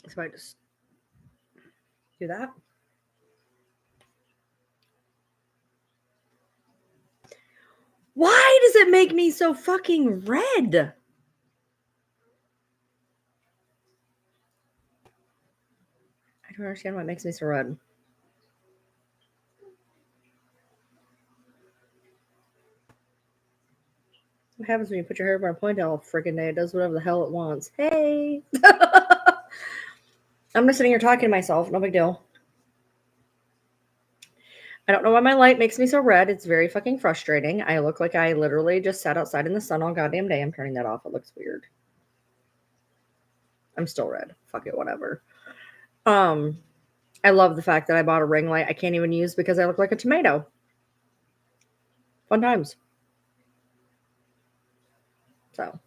So I just do that. Why does it make me so fucking red? I don't understand why it makes me so red. What happens when you put your hair up on a ponytail all freaking day? It does whatever the hell it wants. Hey! I'm just sitting here talking to myself. No big deal. I don't know why my light makes me so red. It's very fucking frustrating. I look like I literally just sat outside in the sun all goddamn day. I'm turning that off. It looks weird. I'm still red. Fuck it, whatever. Um, I love the fact that I bought a ring light I can't even use because I look like a tomato. Fun times. So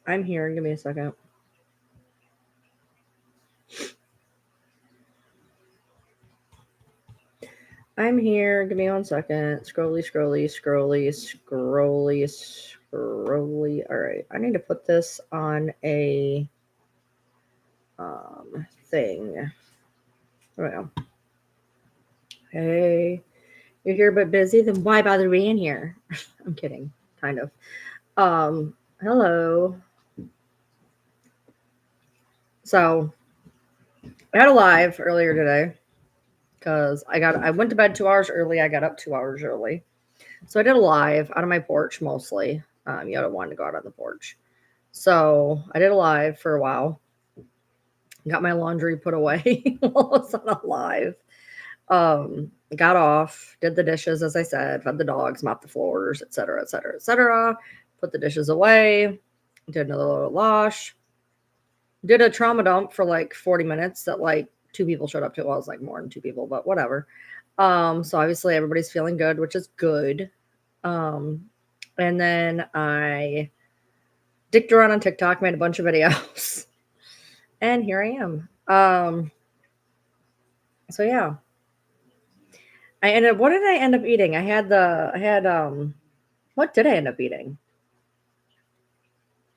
I'm here. Give me a second. I'm here. Give me 1 second. Scrolly, scrolly, scrolly, scrolly, scrolly. All right. I need to put this on a thing. There we go. Hey, you're here but busy? Then why bother being here? I'm kidding. Kind of. Hello. So I had a live earlier today because I went to bed 2 hours early. I got up 2 hours early. So I did a live out of my porch mostly. Yoda wanted to go out on the porch. So I did a live for a while. Got my laundry put away while I was on a live. Got off, did the dishes as I said, fed the dogs, mopped the floors, etc., etc., etc. Put the dishes away. Did another little wash. Did a trauma dump for like 40 minutes that like two people showed up to. Well, it was like more than two people, but whatever. So obviously everybody's feeling good, which is good. And then I dicked around on TikTok, made a bunch of videos, and here I am. So yeah, I ended. What did I end up eating? What did I end up eating?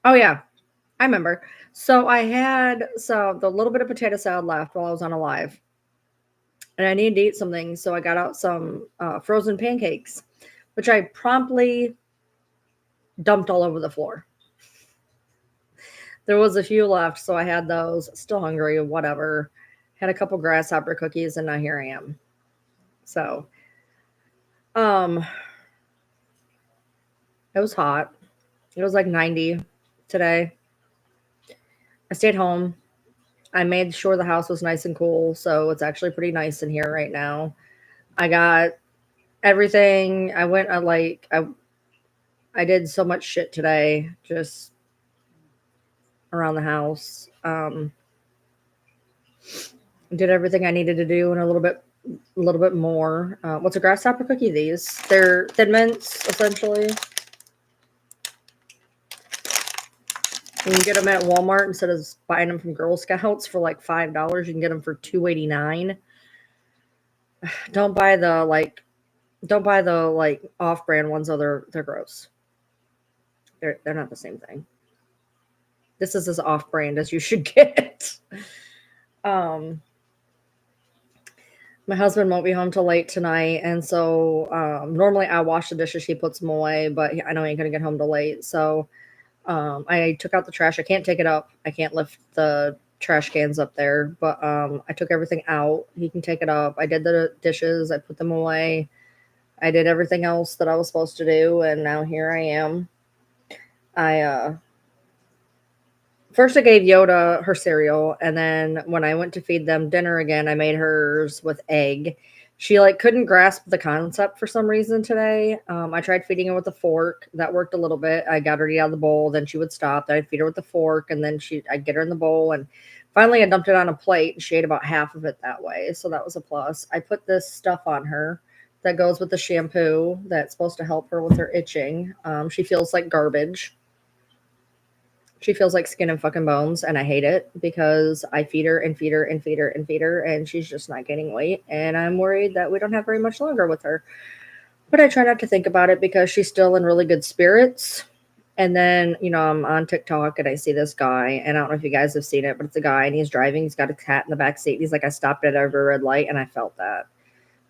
Oh yeah, I remember. So I had the little bit of potato salad left while I was on a live, and I needed to eat something, so I got out some frozen pancakes, which I promptly dumped all over the floor. There was a few left, so I had those. Still hungry, whatever. Had a couple grasshopper cookies, and now here I am. So, um, it was hot. It was like 90 today. I stayed home. I made sure the house was nice and cool, so it's actually pretty nice in here right now. I got everything. I did so much shit today just around the house. Did everything I needed to do and a little bit more. What's a grasshopper cookie? They're Thin Mints essentially. You can get them at Walmart instead of buying them from Girl Scouts for like $5. You can get them for $2.89. Don't buy the off-brand ones. Though they're gross. They're not the same thing. This is as off-brand as you should get. Um, my husband won't be home till late tonight, and so normally I wash the dishes. He puts them away, but I know he ain't gonna get home till late. So I took out the trash. I can't take it up. I can't lift the trash cans up there, but I took everything out. He can take it up. I did the dishes. I put them away. I did everything else that I was supposed to do, and now here I am. I first I gave Yoda her cereal, and then when I went to feed them dinner again, I made hers with egg. She like couldn't grasp the concept for some reason today. I tried feeding her with a fork. That worked a little bit. I got her to eat out of the bowl. Then she would stop. Then I'd feed her with the fork, and then I'd get her in the bowl. And finally, I dumped it on a plate, and she ate about half of it that way. So that was a plus. I put this stuff on her that goes with the shampoo that's supposed to help her with her itching. She feels like garbage. She feels like skin and fucking bones, and I hate it because I feed her and feed her and feed her and feed her, and she's just not gaining weight. And I'm worried that we don't have very much longer with her. But I try not to think about it because she's still in really good spirits. And then, I'm on TikTok and I see this guy, and I don't know if you guys have seen it, but it's a guy and he's driving. He's got a cat in the back seat. He's like, I stopped at every red light, and I felt that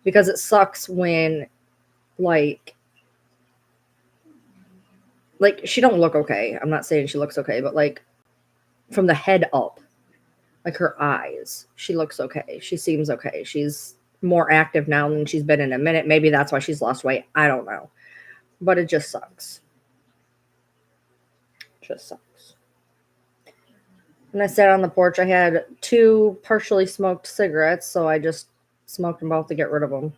because it sucks when like she don't look okay. I'm not saying she looks okay, but like from the head up, like her eyes, she looks okay. She seems okay. She's more active now than she's been in a minute. Maybe that's why she's lost weight. I don't know. But it just sucks. Just sucks. When I sat on the porch, I had 2 partially smoked cigarettes, so I just smoked them both to get rid of them.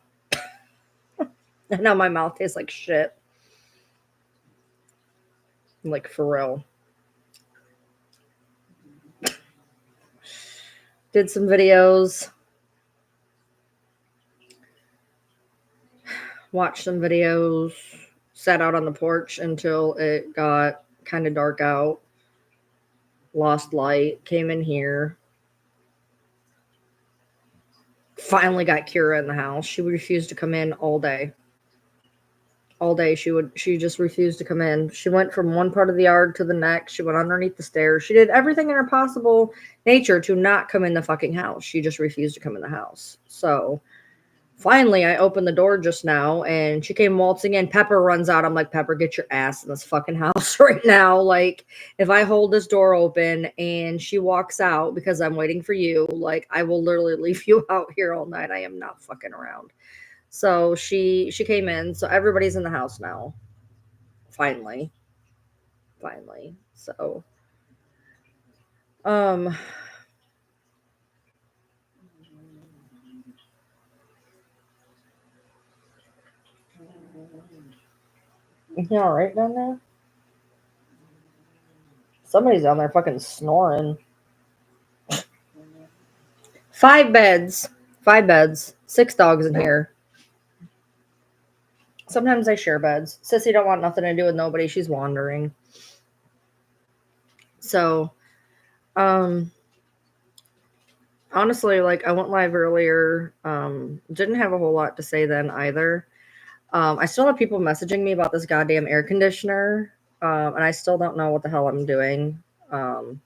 And now my mouth tastes like shit. Like, for real. Did some videos. Watched some videos. Sat out on the porch until it got kind of dark out. Lost light. Came in here. Finally got Kira in the house. She refused to come in all day. All day she just refused to come in. She went from one part of the yard to the next. She went underneath the stairs. She did everything in her possible nature to not come in the fucking house. She just refused to come in the house. So finally I opened the door just now and she came waltzing in. Pepper runs out. I'm like, Pepper, get your ass in this fucking house right now. Like, if I hold this door open and she walks out because I'm waiting for you, like, I will literally leave you out here all night. I am not fucking around. So she came in. So everybody's in the house now. Finally. Finally. So um you all right down there? Somebody's down there fucking snoring. 5 beds. 5 beds. 6 dogs in here. Sometimes I share beds. Sissy don't want nothing to do with nobody. She's wandering. So um honestly, like, I went live earlier. Didn't have a whole lot to say then either. I still have people messaging me about this goddamn air conditioner. And I still don't know what the hell I'm doing. Um,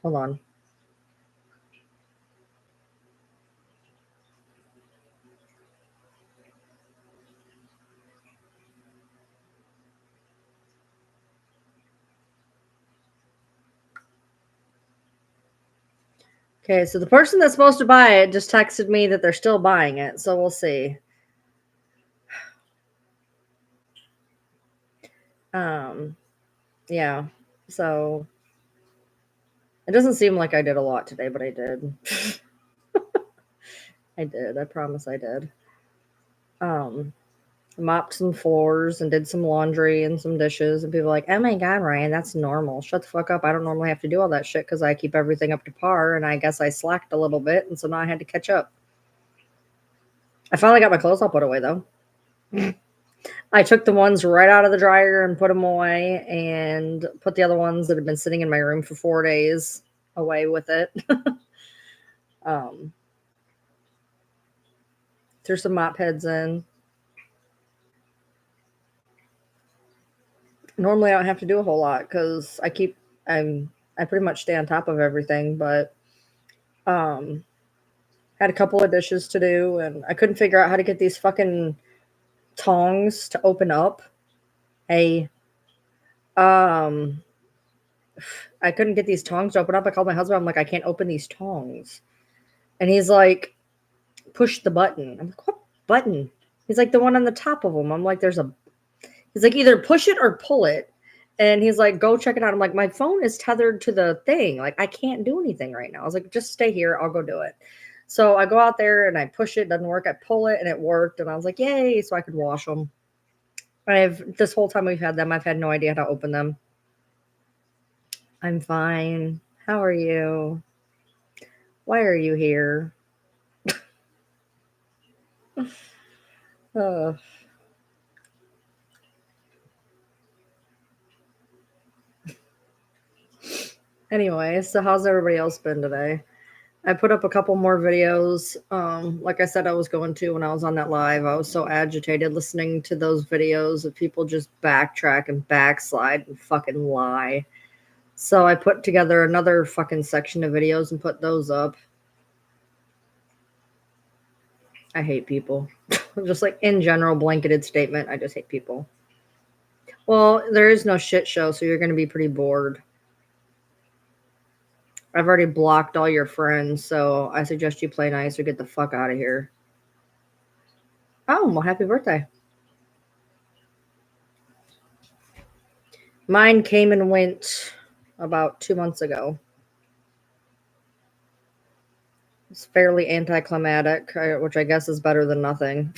Hold on. Okay, so the person that's supposed to buy it just texted me that they're still buying it, so we'll see. Um, yeah, so it doesn't seem like I did a lot today, but I did. I did. I promise I did. Um, mopped some floors and did some laundry and some dishes, and people are like, "Oh my god, Ryan, that's normal." Shut the fuck up. I don't normally have to do all that shit because I keep everything up to par, and I guess I slacked a little bit, and so now I had to catch up. I finally got my clothes all put away though. I took the ones right out of the dryer and put them away, and put the other ones that had been sitting in my room for 4 days away with it. um, threw some mop heads in. Normally, I don't have to do a whole lot because I pretty much stay on top of everything, but um, had a couple of dishes to do, and I couldn't figure out how to get these fucking tongs to open up. Hey, um, I couldn't get these tongs to open up. I called my husband. I'm like, I can't open these tongs. And he's like, push the button. I'm like, what button? He's like, the one on the top of them. I'm like, he's like, either push it or pull it. And he's like, go check it out. I'm like, my phone is tethered to the thing. Like, I can't do anything right now. I was like, just stay here. I'll go do it. So I go out there and I push it. Doesn't work. I pull it and it worked. And I was like, yay. So I could wash them. This whole time we've had them, I've had no idea how to open them. I'm fine. How are you? Why are you here? Uh, anyway, so how's everybody else been today? I put up a couple more videos. Like I said, I was going to when I was on that live. I was so agitated listening to those videos of people just backtrack and backslide and fucking lie. So I put together another fucking section of videos and put those up. I hate people. Just like in general, blanketed statement. I just hate people. Well, there is no shit show, so you're going to be pretty bored. I've already blocked all your friends, so I suggest you play nice or get the fuck out of here. Oh, well, happy birthday. Mine came and went about 2 months ago. It's fairly anticlimactic, which I guess is better than nothing.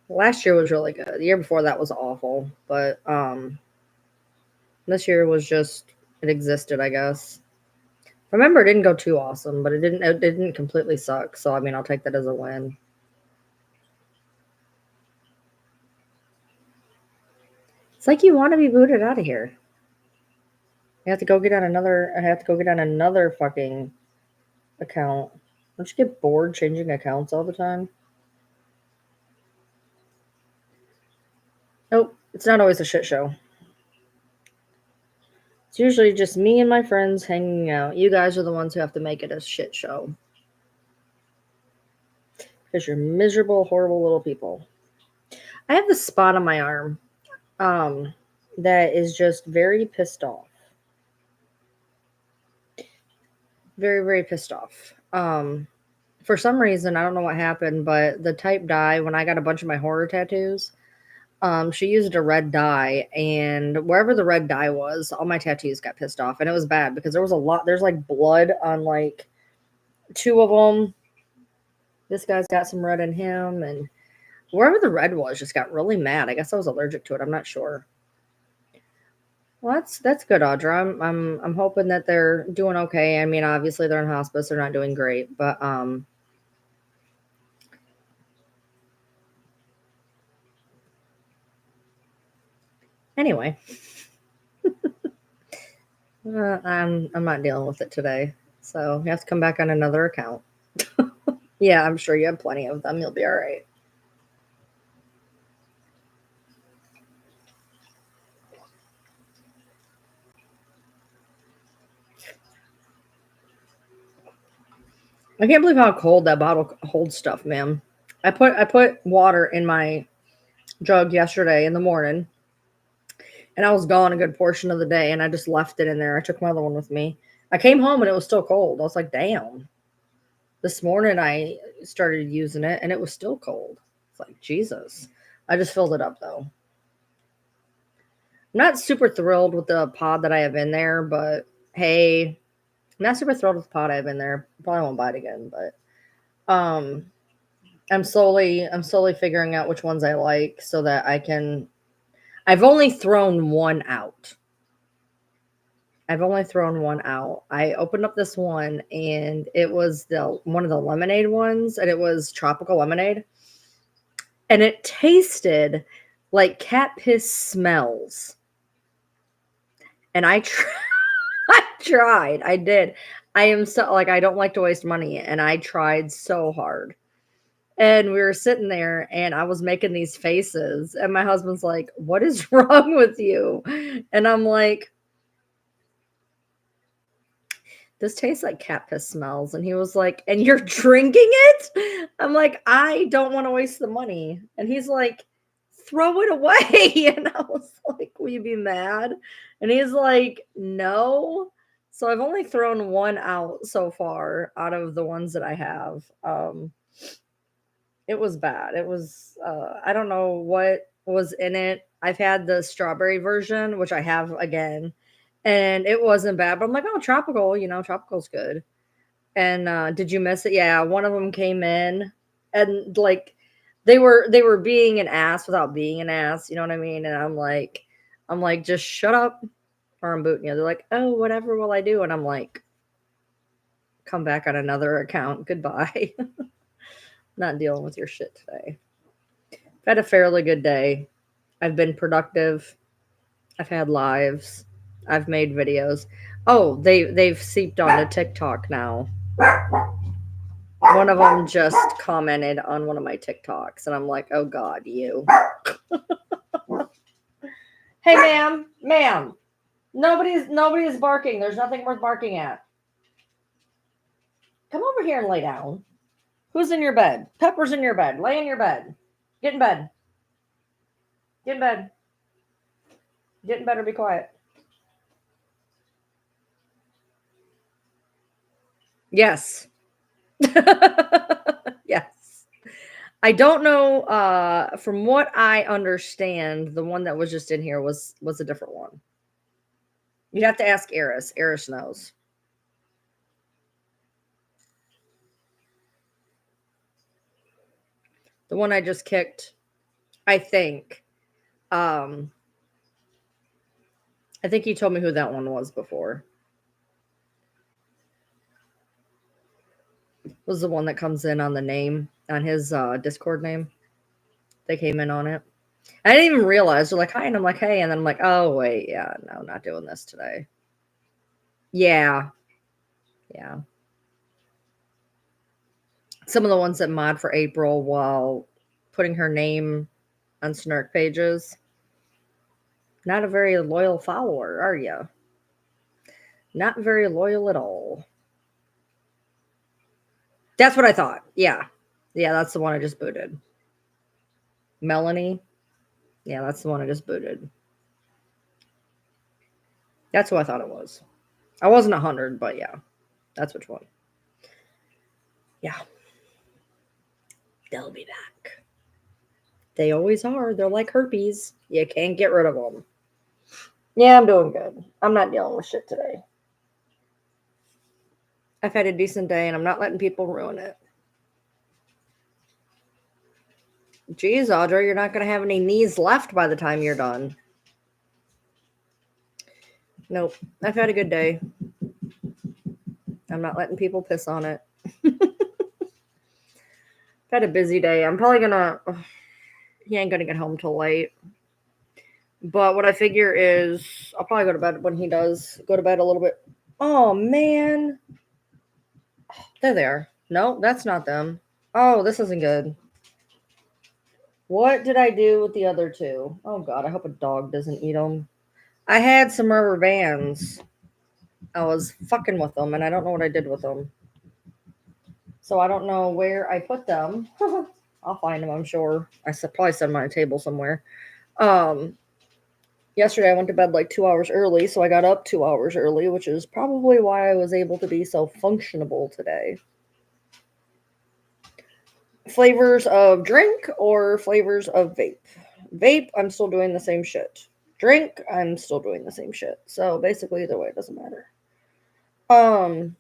Last year was really good. The year before that was awful, but this year was just it existed, I guess. Remember, it didn't go too awesome, but it didn't completely suck. So I mean, I'll take that as a win. It's like you want to be booted out of here. You have to go get on another. I have to go get on another fucking account. Don't you get bored changing accounts all the time? Nope, it's not always a shit show. It's usually just me and my friends hanging out. You guys are the ones who have to make it a shit show. Because you're miserable, horrible little people. I have this spot on my arm um, that is just very pissed off. Very, very pissed off. For some reason, I don't know what happened, but the type dye, when I got a bunch of my horror tattoos, she used a red dye, and wherever the red dye was, all my tattoos got pissed off, and it was bad because there was a lot. There's like blood on like two of them. This guy's got some red in him, and wherever the red was, just got really mad. I guess I was allergic to it. I'm not sure. Well, that's good, Audra. I'm hoping that they're doing okay. I mean, obviously they're in hospice. They're not doing great, but anyway, I'm not dealing with it today. So you have to come back on another account. Yeah, I'm sure you have plenty of them. You'll be all right. I can't believe how cold that bottle holds stuff, man. I put water in my jug yesterday in the morning, and I was gone a good portion of the day, and I just left it in there. I took my other one with me. I came home and it was still cold. I was like, damn. This morning I started using it and it was still cold. It's like, Jesus. I just filled it up though. I'm not super thrilled with the pod that I have in there, but hey, I'm not super thrilled with the pod I have in there. Probably won't buy it again, but um I'm slowly figuring out which ones I like so that I can I've only thrown one out. I've only thrown one out. I opened up this one and it was the one of the lemonade ones and it was tropical lemonade and it tasted like cat piss smells. And I tried. I did. I am so like I don't like to waste money and I tried so hard. And we were sitting there and I was making these faces and my husband's like, "What is wrong with you?" And I'm like, "This tastes like cat piss smells." And he was like, "And you're drinking it?" I'm like, "I don't want to waste the money." And he's like, "Throw it away." And I was like, "Will you be mad?" And he's like, "No." So I've only thrown one out so far out of the ones that I have. It was bad. It was I don't know what was in it. I've had the strawberry version, which I have again, and it wasn't bad. But I'm like, oh, tropical, tropical's good. And did you miss it? Yeah, one of them came in, and like they were being an ass without being an ass. You know what I mean? And I'm like, just shut up. or I'm booting you. They're like, oh, whatever will I do? And I'm like, come back on another account. Goodbye. Not dealing with your shit today. I've had a fairly good day. I've been productive. I've had lives. I've made videos. Oh, they've seeped onto TikTok now. One of them just commented on one of my TikToks, and I'm like, oh God, you. Hey, ma'am, nobody is barking. There's nothing worth barking at. Come over here and lay down. Who's in your bed? Pepper's in your bed. Lay in your bed. Get in bed. Get in bed. Get in bed or be quiet. Yes. Yes. I don't know. From what I understand, the one that was just in here was a different one. You'd have to ask Eris. Eris knows. The one I just kicked, I think. I think he told me who that one was before. Was the one that comes in on the name, on his Discord name. They came in on it. I didn't even realize. They're like, hi, and I'm like, hey, and then I'm like, oh wait, yeah, no, not doing this today. Yeah. Yeah. Some of the ones that mod for April while putting her name on Snark pages. Not a very loyal follower, are you? Not very loyal at all. That's what I thought. Yeah. Yeah, that's the one I just booted. Melanie. Yeah, that's the one I just booted. That's who I thought it was. I wasn't 100, but yeah, that's which one. Yeah. They'll be back. They always are. They're like herpes. You can't get rid of them. Yeah, I'm doing good. I'm not dealing with shit today. I've had a decent day and I'm not letting people ruin it. Geez, Audrey, you're not going to have any knees left by the time you're done. Nope. I've had a good day. I'm not letting people piss on it. I've had a busy day. I'm probably going to... He ain't going to get home till late. But what I figure is I'll probably go to bed when he does. Go to bed a little bit. Oh, man. They're there. No, that's not them. Oh, this isn't good. What did I do with the other two? Oh, God, I hope a dog doesn't eat them. I had some rubber bands. I was fucking with them, and I don't know what I did with them. So I don't know where I put them. I'll find them, I'm sure. I probably set them on a table somewhere. Yesterday I went to bed like 2 hours early, so I got up 2 hours early, which is probably why I was able to be so functionable today. Flavors of drink or flavors of vape? Vape, I'm still doing the same shit. Drink, I'm still doing the same shit. So basically either way, it doesn't matter. I'm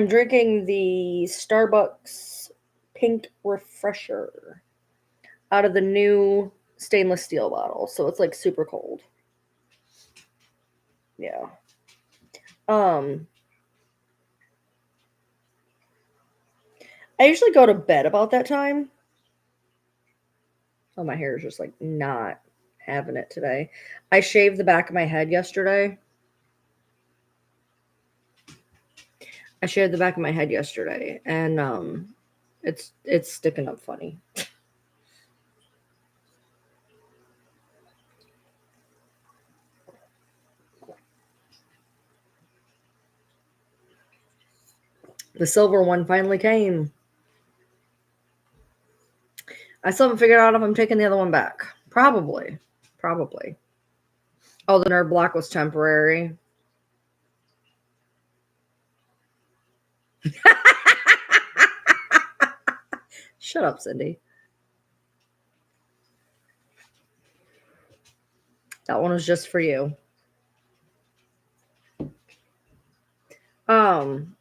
drinking the Starbucks Pink Refresher out of the new stainless steel bottle. So it's like super cold. Yeah. I usually go to bed about that time. Oh, my hair is just like not having it today. I shaved the back of my head yesterday. And it's sticking up funny. The silver one finally came. I still haven't figured out if I'm taking the other one back. Probably. Oh, the nerve block was temporary. Shut up, Cindy. That one was just for you.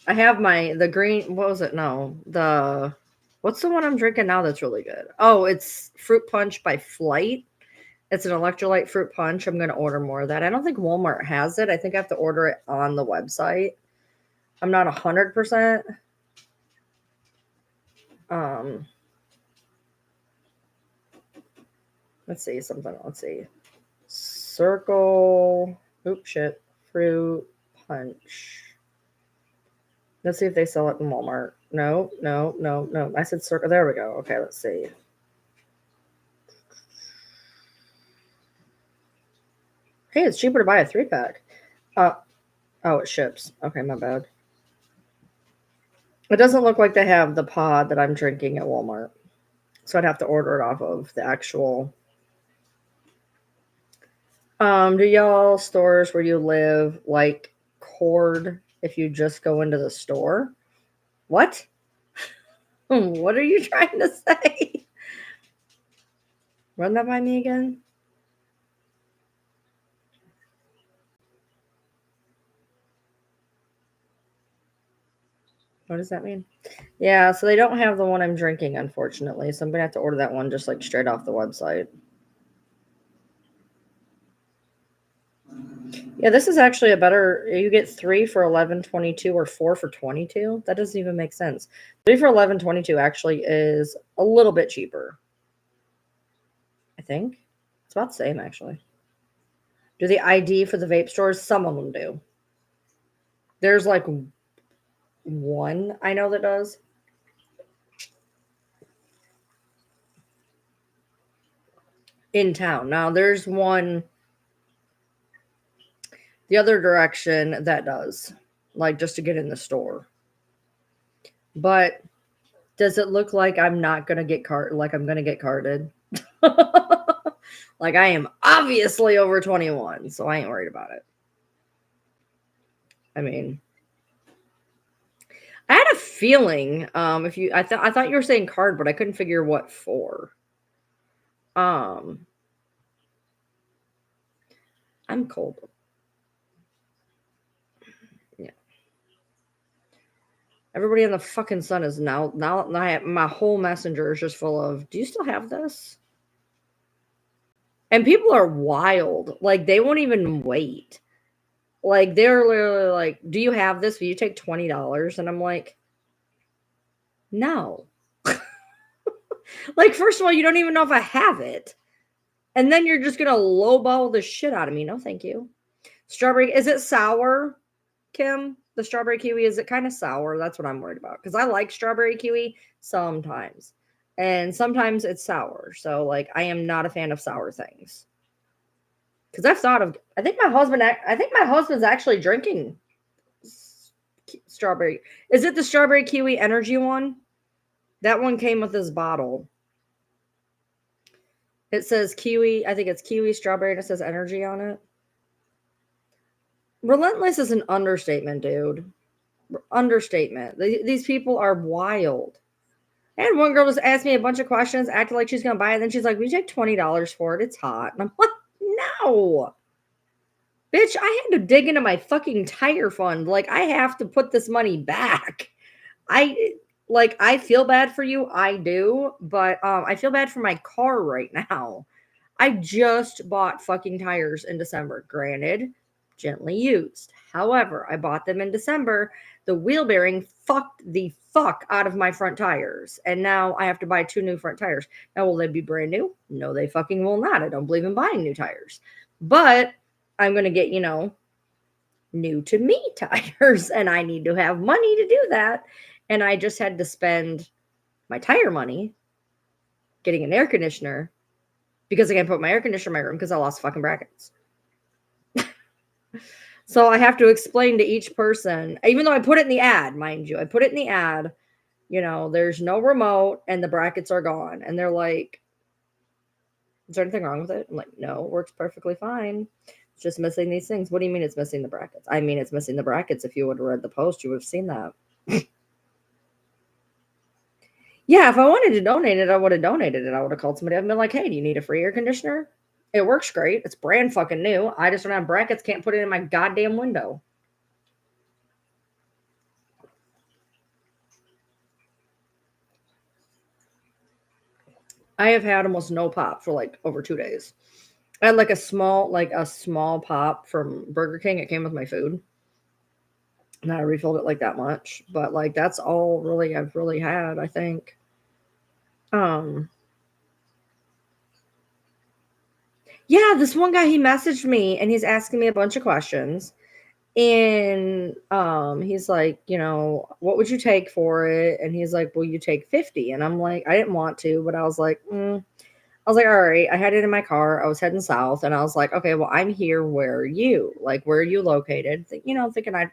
I have the green, what was it? No, what's the one I'm drinking now that's really good? Oh, it's Fruit Punch by Flight. It's an electrolyte fruit punch. I'm going to order more of that. I don't think Walmart has it. I think I have to order it on the website. I'm not 100%. Let's see something. Let's see. Cirkul. Oops, shit. Fruit punch. Let's see if they sell it in Walmart. No, no, no, no. I said circle. There we go. Okay, let's see. Hey, it's cheaper to buy a 3-pack. Oh, it ships. Okay, my bad. It doesn't look like they have the pod that I'm drinking at Walmart. So I'd have to order it off of the actual. Do y'all stores where you live like cord if you just go into the store? What? What are you trying to say? Run that by me again. What does that mean? Yeah, so they don't have the one I'm drinking, unfortunately. So I'm gonna have to order that one just like straight off the website. Yeah, this is actually a better. You get 3 for 11.22 or 4 for 22. That doesn't even make sense. 3 for 11.22 actually is a little bit cheaper. I think it's about the same actually. Do the ID for the vape stores? Some of them do. There's like one I know that does. In town. Now there's one the other direction that does, like just to get in the store. But does it look like I'm not gonna get like I'm gonna get carded? Like I am obviously over 21, so I ain't worried about it. I mean, I had a feeling if you I thought you were saying card, but I couldn't figure what for. Um I'm cold. Yeah. Everybody in the fucking sun is now my whole messenger is just full of, do you still have this? And people are wild. Like they won't even wait. Like they're literally like, do you have this? Will you take $20? And I'm like, no. Like, first of all, you don't even know if I have it. And then you're just gonna lowball the shit out of me. No, thank you. Strawberry, is it sour, Kim? The strawberry kiwi, is it kind of sour? That's what I'm worried about. Because I like strawberry kiwi sometimes. And sometimes it's sour. So like I am not a fan of sour things. Because I think my husband's actually drinking strawberry. Is it the strawberry kiwi energy one? That one came with this bottle. It says kiwi. I think it's kiwi strawberry and it says energy on it. Relentless is an understatement, dude. Understatement. These people are wild. And one girl just asked me a bunch of questions, acted like she's going to buy it. And then she's like, we take $20 for it. It's hot. And I'm like, no. Bitch, I had to dig into my fucking tire fund. Like, I have to put this money back. I feel bad for you. I do. But I feel bad for my car right now. I just bought fucking tires in December. Granted, gently used. However, I bought them in December. The wheel bearing fucked the fuck out of my front tires. And now I have to buy 2 new front tires. Now, will they be brand new? No, they fucking will not. I don't believe in buying new tires. But I'm going to get, new to me tires. And I need to have money to do that. And I just had to spend my tire money getting an air conditioner because I can't put my air conditioner in my room because I lost fucking brackets. So I have to explain to each person, even though I put it in the ad, mind you, I put it in the ad, there's no remote and the brackets are gone. And they're like, is there anything wrong with it? I'm like, no, it works perfectly fine. It's just missing these things. What do you mean it's missing the brackets? I mean, it's missing the brackets. If you would have read the post, you would have seen that. Yeah, if I wanted to donate it, I would have donated it. I would have called somebody up and been like, hey, do you need a free air conditioner? It works great. It's brand fucking new. I just don't have brackets. Can't put it in my goddamn window. I have had almost no pop for like over 2 days. I had like a small pop from Burger King. It came with my food. And I refilled it like that much. But like that's all really I've really had, I think. Um yeah, this one guy he messaged me and he's asking me a bunch of questions. And he's like, what would you take for it? And he's like, will you take 50? And I'm like, I didn't want to, but I was like, I was like, all right. I had it in my car. I was heading south, and I was like, okay, well, I'm here. Where are you? Like, where are you located? Thinking I'd,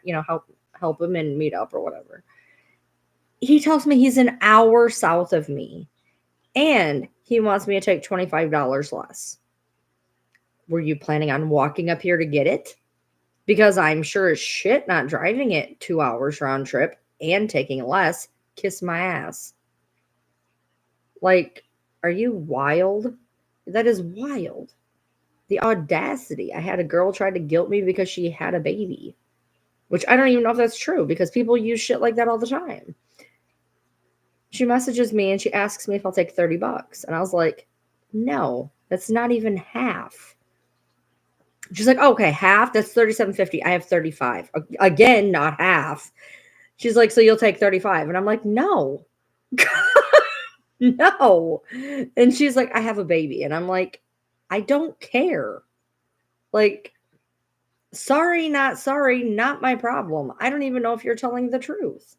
help him and meet up or whatever. He tells me he's an hour south of me, and he wants me to take $25 less. Were you planning on walking up here to get it? Because I'm sure as shit not driving it 2 hours round trip and taking less. Kiss my ass. Like, are you wild? That is wild. The audacity. I had a girl try to guilt me because she had a baby, which I don't even know if that's true because people use shit like that all the time. She messages me and she asks me if I'll take $30. And I was like, no, that's not even half. She's like, oh, okay, half. That's $37.50. I have 35. Again, not half. She's like, so you'll take 35. And I'm like, no, no. And she's like, I have a baby. And I'm like, I don't care. Like, sorry, not my problem. I don't even know if you're telling the truth.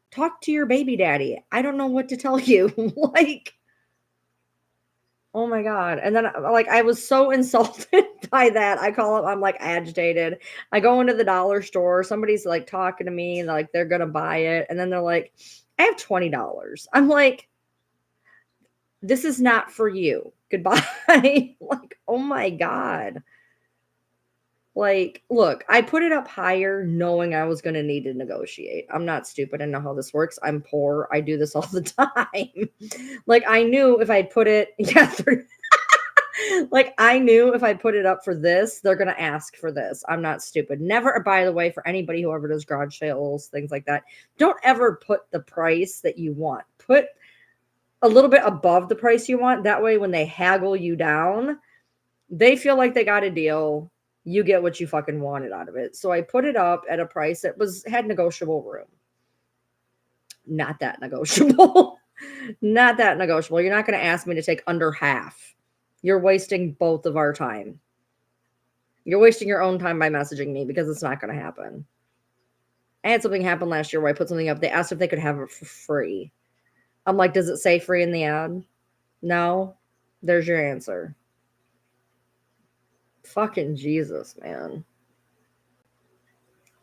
Talk to your baby daddy. I don't know what to tell you. Like, oh my God. And then, like, I was so insulted by that. I call up, I'm like agitated. I go into the dollar store. Somebody's like talking to me, and like they're going to buy it. And then they're like, I have $20. I'm like, this is not for you. Goodbye. Like, oh my God. Like, look, I put it up higher knowing I was going to need to negotiate. I'm not stupid. I know how this works. I'm poor. I do this all the time. Like, I knew if I put it, yeah, like, I knew if I put it up for this, they're going to ask for this. I'm not stupid. Never, by the way, for anybody who ever does garage sales, things like that, don't ever put the price that you want. Put a little bit above the price you want. That way, when they haggle you down, they feel like they got a deal. You get what you fucking wanted out of it. So I put it up at a price that had negotiable room. Not that negotiable. Not that negotiable. You're not going to ask me to take under half. You're wasting both of our time. You're wasting your own time by messaging me because it's not going to happen. I had something happen last year where I put something up. They asked if they could have it for free. I'm like, does it say free in the ad? No. There's your answer. Fucking Jesus, man.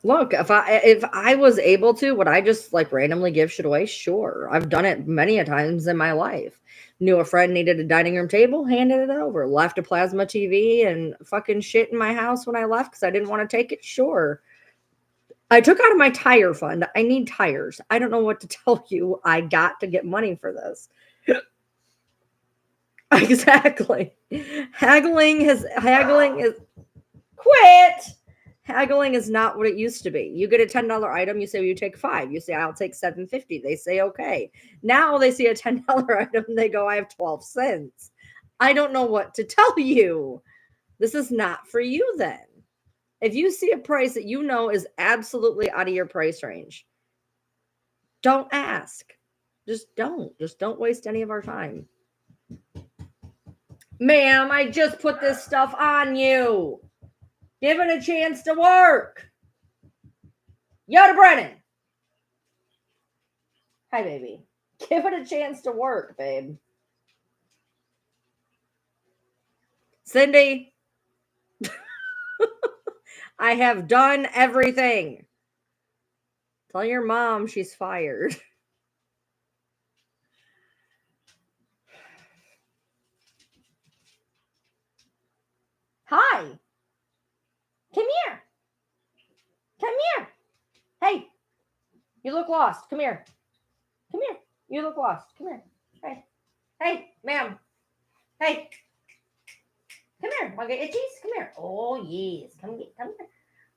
Look, if I was able to, would I just like randomly give shit away? Sure. I've done it many a times in my life. Knew a friend needed a dining room table, handed it over. Left a plasma TV and fucking shit in my house when I left because I didn't want to take it. Sure. I took out of my tire fund. I need tires. I don't know what to tell you. I got to get money for this. Exactly. Haggling is quit. Haggling is not what it used to be. You get a $10 item, you say, well, you take 5. You say, I'll take $7.50. They say, okay. Now they see a $10 item, they go, I have 12 cents. I don't know what to tell you. This is not for you then. If you see a price that you know is absolutely out of your price range, don't ask. Just don't. Just don't waste any of our time. Ma'am, I just put this stuff on you. Give it a chance to work. Yoda Brennan. Hi, baby. Give it a chance to work, babe. Cindy, I have done everything. Tell your mom she's fired. Hi. Come here. Come here. Hey, you look lost. Come here. Come here. You look lost. Come here. Hey. Hey, ma'am. Hey. Come here. Want to get itchies? Come here. Oh, yes. Come here.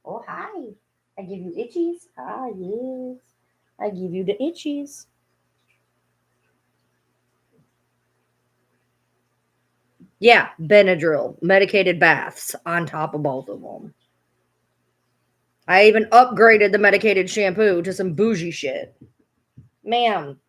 Oh, hi. I give you itchies. Ah, yes. I give you the itchies. Yeah, Benadryl, medicated baths on top of both of them. I even upgraded the medicated shampoo to some bougie shit. Ma'am,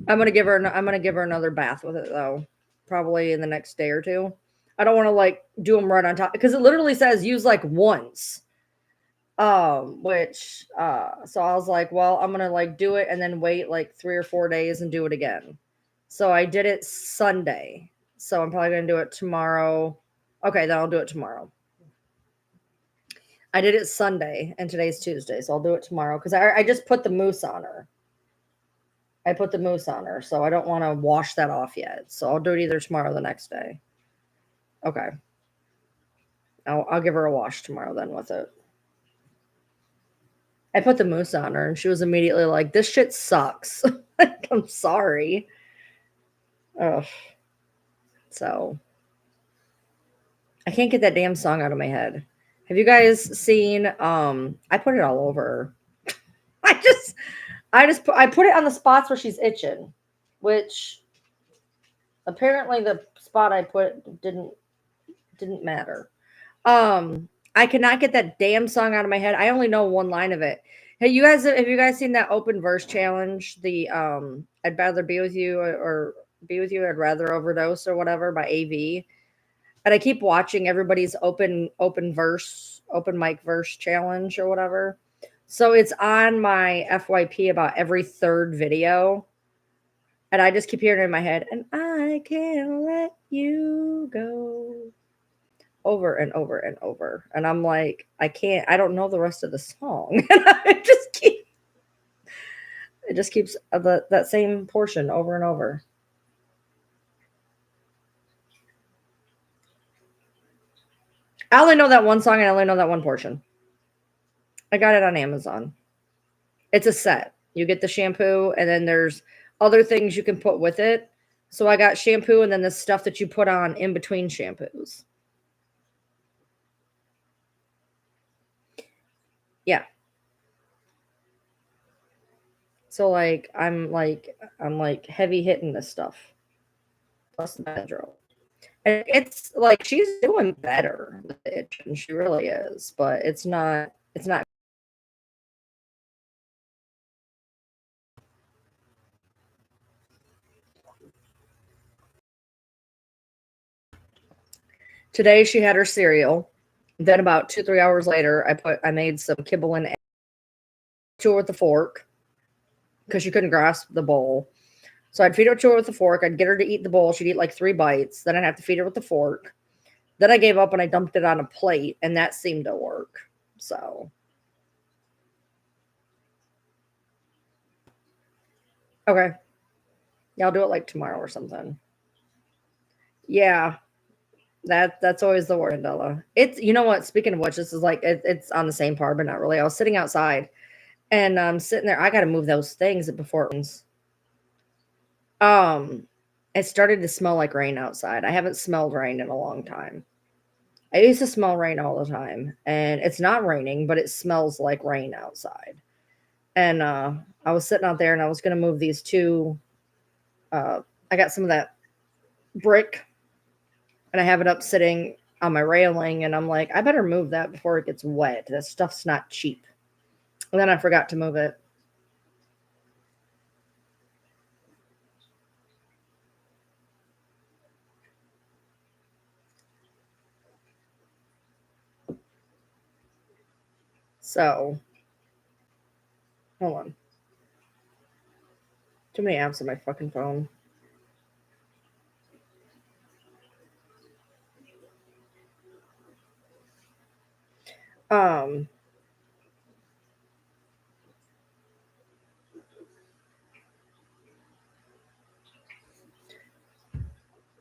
I'm gonna give her another bath with it though, probably in the next day or two. I don't want to like do them right on top because it literally says use like once. Which so I was like, well, I'm gonna like do it and then wait like 3 or 4 days and do it again. So I did it Sunday. So I'm probably gonna do it tomorrow. Okay, then I'll do it tomorrow. I did it Sunday and today's Tuesday, so I'll do it tomorrow because I just put the mousse on her. I put the mousse on her, so I don't want to wash that off yet. So I'll do it either tomorrow or the next day. Okay. I'll give her a wash tomorrow then with it. I put the mousse on her and she was immediately like, this shit sucks. I'm sorry. Ugh. So I can't get that damn song out of my head. Have you guys seen I put it all over. I just I put it on the spots where she's itching, which apparently the spot I put didn't matter. I cannot get that damn song out of my head. I only know one line of it. Hey, have you guys seen that open verse challenge? The I'd rather be with you or be with you, I'd rather overdose or whatever by AV. And I keep watching everybody's open mic verse challenge or whatever. So it's on my FYP about every third video. And I just keep hearing it in my head, and I can't let you go over and over and over. And I'm like, I don't know the rest of the song. And it just keeps that same portion over and over. I only know that one song and I only know that one portion. I got it on Amazon. It's a set. You get the shampoo and then there's other things you can put with it. So I got shampoo and then the stuff that you put on in between shampoos. Yeah. So I'm like heavy hitting this stuff. Plus the Benadryl. And it's like she's doing better with the itch, and she really is, but it's not. Today she had her cereal. Then about 2, 3 hours later, I made some kibble and to her with the fork because she couldn't grasp the bowl. So I'd feed her to her with the fork. I'd get her to eat the bowl. She'd eat like 3 bites. Then I'd have to feed her with the fork. Then I gave up and I dumped it on a plate, and that seemed to work. So okay, yeah, I'll do it like tomorrow or something. Yeah, that's always the word, Della. It's you know what? Speaking of which, this is like it's on the same par, but not really. I was sitting outside and I'm sitting there. I got to move those things before it rains. Um, it started to smell like rain outside. I haven't smelled rain in a long time. I used to smell rain all the time, and it's not raining, but it smells like rain outside. And I was sitting out there, and I was going to move these two. I got some of that brick, and I have it up sitting on my railing, and I'm like, I better move that before it gets wet. That stuff's not cheap. And then I forgot to move it. So hold on. Too many apps on my fucking phone. Um,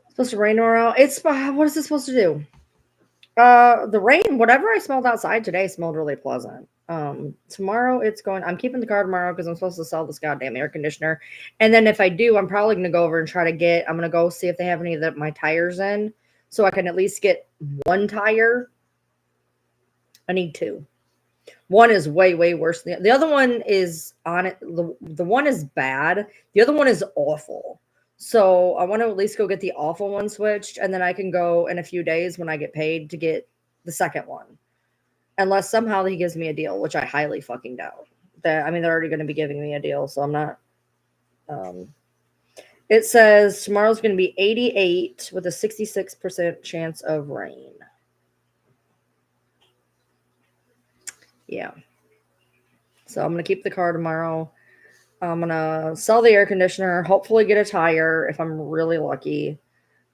supposed to rain tomorrow. It's what is this supposed to do? The rain, whatever I smelled outside today smelled really pleasant. Tomorrow I'm keeping the car tomorrow because I'm supposed to sell this goddamn air conditioner. And then if I do, I'm probably going to go over and I'm going to go see if they have any of my tires in so I can at least get one tire. I need two. One is way, way worse than the other one is on it. The one is bad. The other one is awful. So I want to at least go get the awful one switched, and then I can go in a few days when I get paid to get the second one. Unless somehow he gives me a deal, which I highly fucking doubt. They're already going to be giving me a deal, so I'm not. It says tomorrow's going to be 88 with a 66% chance of rain. Yeah. So I'm going to keep the car tomorrow. I'm going to sell the air conditioner, hopefully get a tire if I'm really lucky.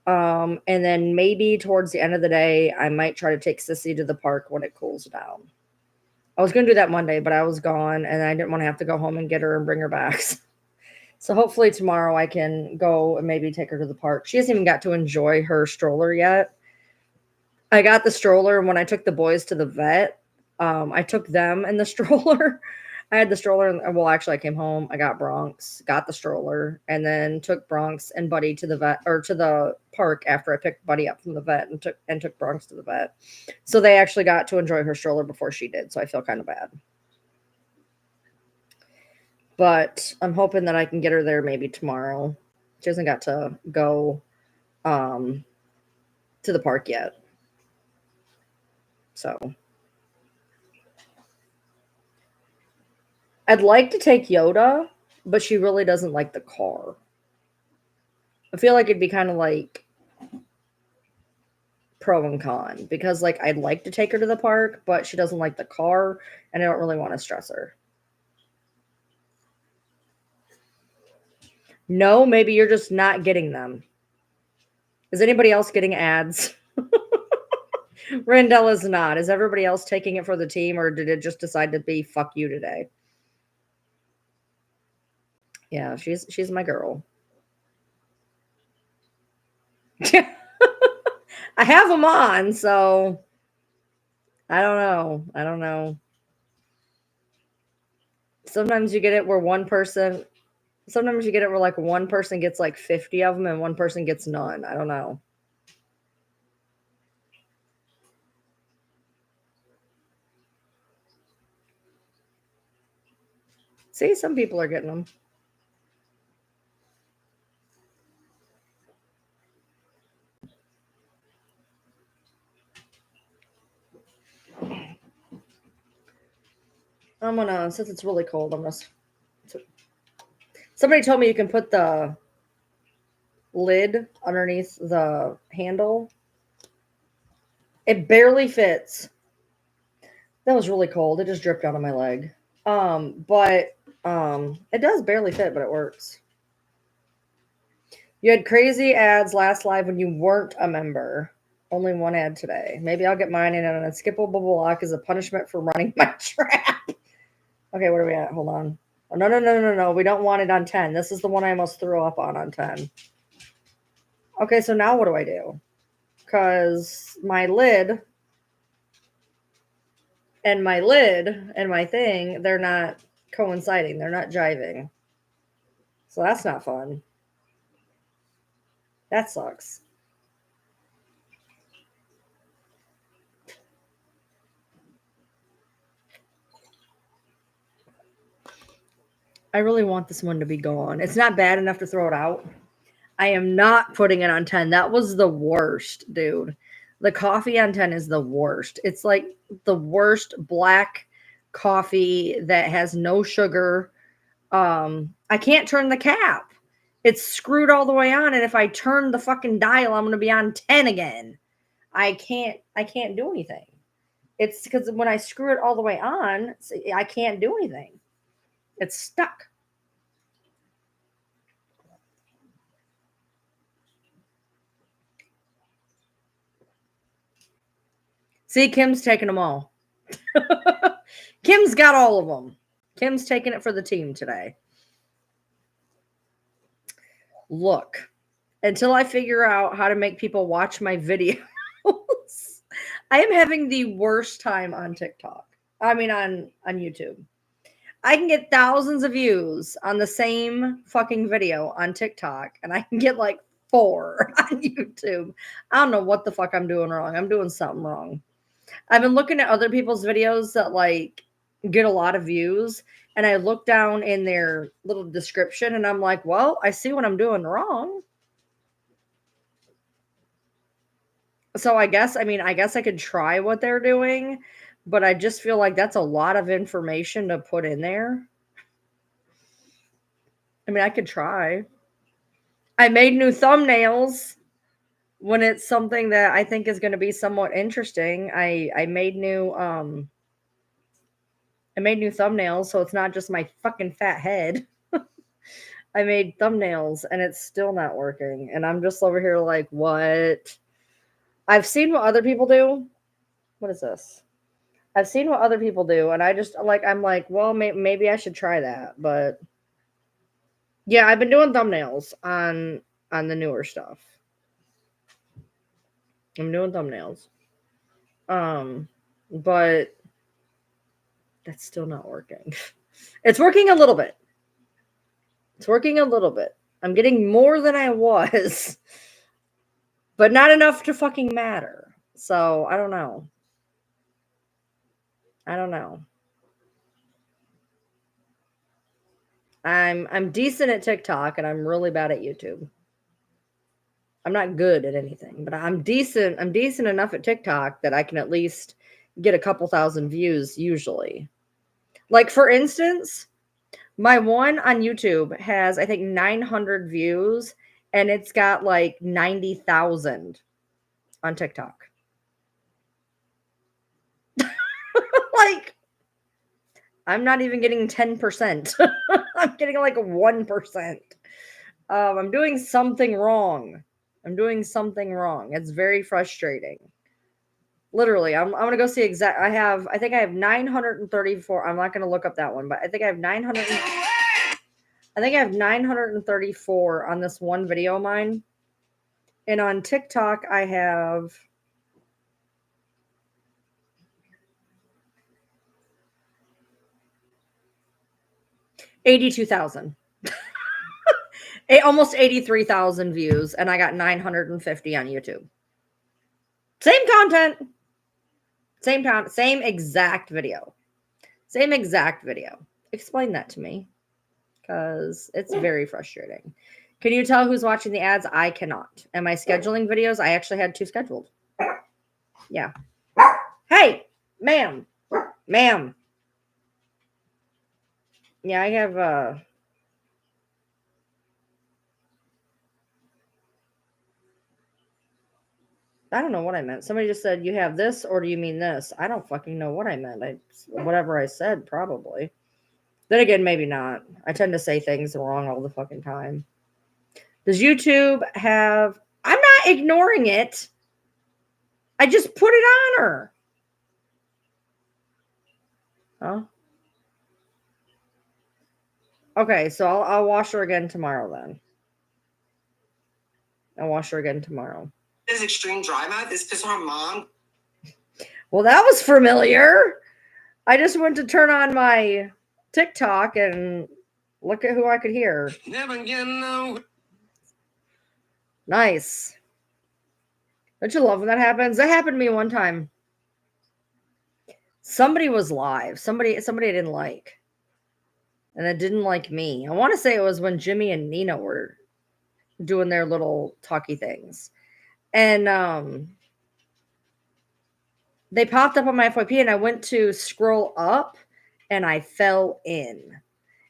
And then maybe towards the end of the day, I might try to take Sissy to the park when it cools down. I was going to do that Monday, but I was gone and I didn't want to have to go home and get her and bring her back. So hopefully tomorrow I can go and maybe take her to the park. She hasn't even got to enjoy her stroller yet. I got the stroller, and when I took the boys to the vet, I took them in the stroller. I had the stroller. Well, actually, I came home. I got Bronx, got the stroller, and then took Bronx and Buddy to the vet or to the park after I picked Buddy up from the vet and took Bronx to the vet. So they actually got to enjoy her stroller before she did. So I feel kind of bad. But I'm hoping that I can get her there maybe tomorrow. She hasn't got to go to the park yet. So I'd like to take Yoda, but she really doesn't like the car. I feel like it'd be kind of like pro and con because like I'd like to take her to the park, but she doesn't like the car and I don't really want to stress her. No, maybe you're just not getting them. Is anybody else getting ads? Randell is not. Is everybody else taking it for the team, or did it just decide to be fuck you today? Yeah, she's my girl. I have them on, so I don't know. I don't know. Sometimes you get it where sometimes you get it where like one person gets like 50 of them and one person gets none. I don't know. See, some people are getting them. I'm gonna, since it's really cold, somebody told me you can put the lid underneath the handle. It barely fits. That was really cold. It just dripped out of my leg. But it does barely fit, but it works. You had crazy ads last live when you weren't a member. Only one ad today. Maybe I'll get mine in on a skippable block as a punishment for running my trap. Okay, what are we at? Hold on. Oh, no. We don't want it on 10. This is the one I almost threw up on 10. Okay, so now what do I do? Because my lid and my thing, they're not coinciding. They're not jiving. So that's not fun. That sucks. I really want this one to be gone. It's not bad enough to throw it out. I am not putting it on 10. That was the worst, dude. The coffee on 10 is the worst. It's like the worst black coffee that has no sugar. I can't turn the cap. It's screwed all the way on, and if I turn the fucking dial, I'm going to be on 10 again. I can't do anything. It's because when I screw it all the way on, I can't do anything. It's stuck. See, Kim's taking them all. Kim's got all of them. Kim's taking it for the team today. Look, until I figure out how to make people watch my videos, I am having the worst time on TikTok. I mean on YouTube. I can get thousands of views on the same fucking video on TikTok, and I can get like 4 on YouTube. I don't know what the fuck I'm doing wrong. I'm doing something wrong. I've been looking at other people's videos that like get a lot of views, and I look down in their little description and I'm like, well, I see what I'm doing wrong. So I guess I could try what they're doing, but I just feel like that's a lot of information to put in there. I mean, I could try. I made new thumbnails when it's something that I think is going to be somewhat interesting. I made new thumbnails, so it's not just my fucking fat head. I made thumbnails and it's still not working, and I'm just over here like, what? I've seen what other people do. What is this? I've seen what other people do, and I'm like, well, maybe I should try that. But yeah, I've been doing thumbnails on the newer stuff. I'm doing thumbnails. But that's still not working. It's working a little bit. It's working a little bit. I'm getting more than I was, but not enough to fucking matter. So I don't know. I don't know. I'm decent at TikTok and I'm really bad at YouTube. I'm not good at anything, but I'm decent. I'm decent enough at TikTok that I can at least get a couple thousand views usually. Like for instance, my one on YouTube has I think 900 views and it's got like 90,000 on TikTok. Like I'm not even getting 10%. I'm getting like 1%. I'm doing something wrong. I'm doing something wrong. It's very frustrating. Literally, I'm gonna go see exact. I think I have 934. I'm not gonna look up that one, but I think I have 900. I think I have 934 on this one video of mine, and on TikTok I have 82,000. Almost 83,000 views, and I got 950 on YouTube. Same content. Same time, same exact video. Same exact video. Explain that to me, because it's very frustrating. Can you tell who's watching the ads? I cannot. Am I scheduling videos? I actually had 2 scheduled. Yeah. Hey, ma'am. Ma'am. Yeah, I have I don't know what I meant. Somebody just said, you have this, or do you mean this? I don't fucking know what I meant. Whatever I said, probably. Then again, maybe not. I tend to say things wrong all the fucking time. Does YouTube have... I'm not ignoring it. I just put it on her. Huh? Okay, so I'll wash her again tomorrow then. I'll wash her again tomorrow. This extreme dry mouth is because her mom. Well, that was familiar. I just went to turn on my TikTok and look at who I could hear. Never get no. Nice. Don't you love when that happens? That happened to me one time. Somebody was live. Somebody I didn't like. And it didn't like me. I want to say it was when Jimmy and Nina were doing their little talky things. And they popped up on my FYP and I went to scroll up and I fell in.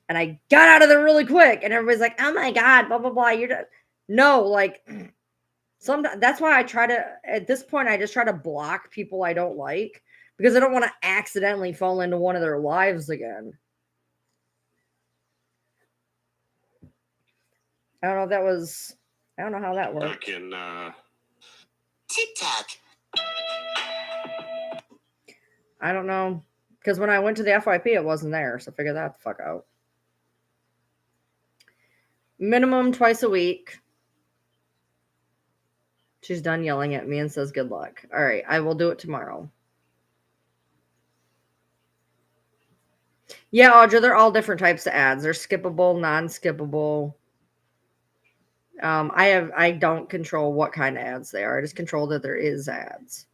And I got out of there really quick. And everybody's like, oh my God, blah, blah, blah. You're done. No, like sometimes that's why I try to, at this point, I just try to block people I don't like because I don't want to accidentally fall into one of their lives again. I don't know if that was, I don't know how that worked. Back in TikTok. I don't know. Because when I went to the FYP, it wasn't there. So figure that the fuck out. Minimum twice a week. She's done yelling at me and says good luck. All right, I will do it tomorrow. Yeah, Audra, they're all different types of ads. They're skippable, non-skippable. I don't control what kind of ads they are. I just control that there is ads.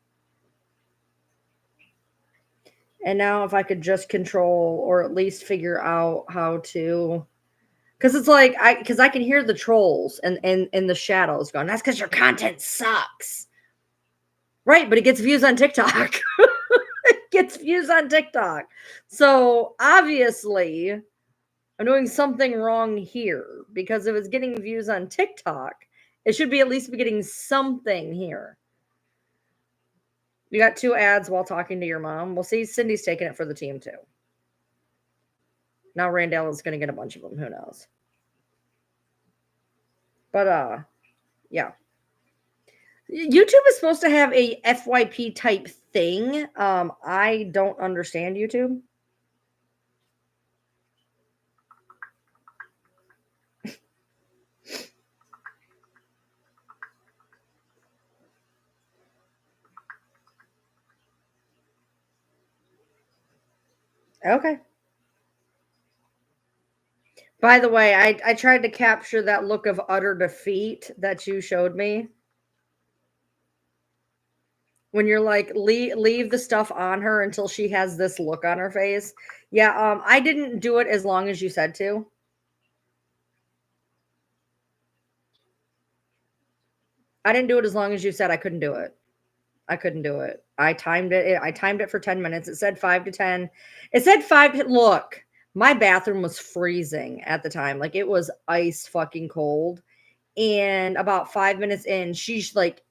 And now if I could just control or at least figure out how to, because it's like I can hear the trolls and the shadows going, that's because your content sucks. Right, but it gets views on TikTok. It gets views on TikTok. So obviously I'm doing something wrong here, because if it's getting views on TikTok, it should be at least be getting something here. You got 2 ads while talking to your mom. We'll see. Cindy's taking it for the team too. Now Randall is going to get a bunch of them. Who knows? But yeah. YouTube is supposed to have a FYP type thing. I don't understand YouTube. Okay. By the way, I tried to capture that look of utter defeat that you showed me. When you're like, leave the stuff on her until she has this look on her face. Yeah, I didn't do it as long as you said to. I didn't do it as long as you said. I couldn't do it. I couldn't do it. I timed it. I timed it for 10 minutes. It said 5 to 10. It said 5. Look, my bathroom was freezing at the time. Like, it was ice fucking cold. And about 5 minutes in, she's like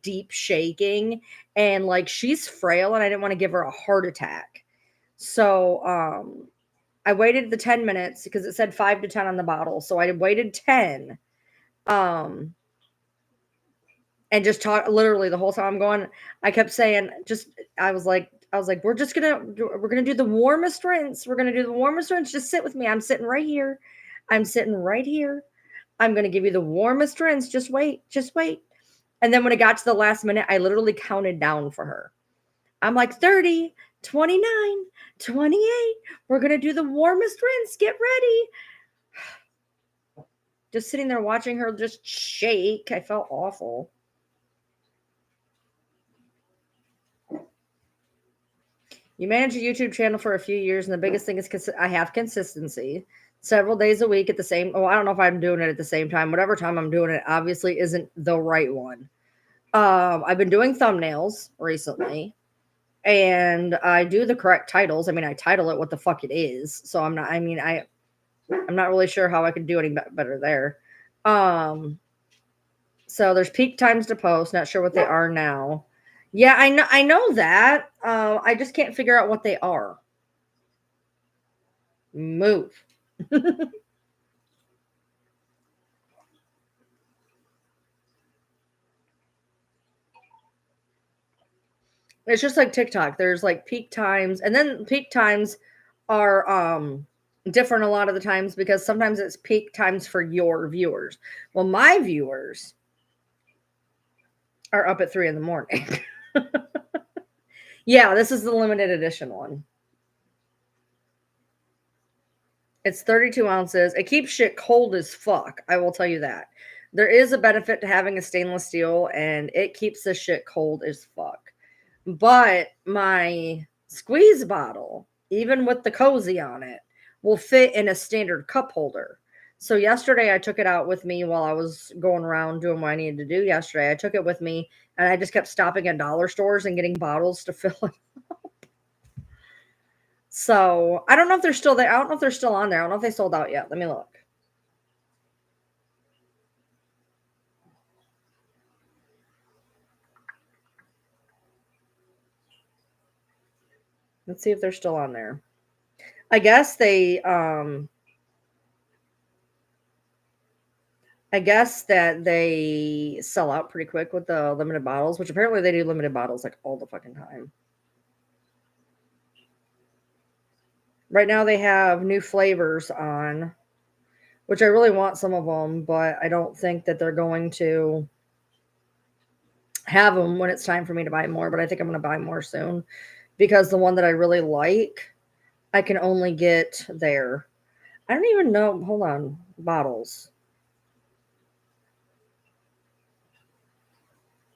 deep shaking, and like she's frail, and I didn't want to give her a heart attack. So I waited the 10 minutes because it said 5 to 10 on the bottle. So I waited 10. And just talk literally the whole time I'm going. I kept saying, I was like, we're gonna do the warmest rinse. We're gonna do the warmest rinse. Just sit with me. I'm sitting right here. I'm sitting right here. I'm gonna give you the warmest rinse. Just wait. Just wait. And then when it got to the last minute, I literally counted down for her. I'm like 30, 29, 28. We're gonna do the warmest rinse. Get ready. Just sitting there watching her just shake. I felt awful. You manage a YouTube channel for a few years, and the biggest thing is I have consistency. Several days a week at the same. Oh, I don't know if I'm doing it at the same time. Whatever time I'm doing it, obviously isn't the right one. I've been doing thumbnails recently, and I do the correct titles. I mean, I title it what the fuck it is. So I'm not. I mean, I'm not really sure how I could do any better there. So there's peak times to post. Not sure what they are now. Yeah, I know that. I just can't figure out what they are. Move. It's just like TikTok. There's like peak times, and then peak times are different a lot of the times, because sometimes it's peak times for your viewers. Well, my viewers are up at 3 a.m. Yeah, this is the limited edition one. It's 32 ounces. It keeps shit cold as fuck. I will tell you that. There is a benefit to having a stainless steel, and it keeps the shit cold as fuck. But my squeeze bottle, even with the cozy on it, will fit in a standard cup holder. So yesterday I took it out with me while I was going around doing what I needed to do yesterday. I took it with me, and I just kept stopping at dollar stores and getting bottles to fill it up. So I don't know if they're still there. I don't know if they're still on there. I don't know if they sold out yet. Let me look. Let's see if they're still on there. I guess that they sell out pretty quick with the limited bottles, which apparently they do limited bottles like all the fucking time. Right now they have new flavors on, which I really want some of them, but I don't think that they're going to. have them when it's time for me to buy more, but I think I'm going to buy more soon because the one that I really like, I can only get there. I don't even know. Hold on. Bottles.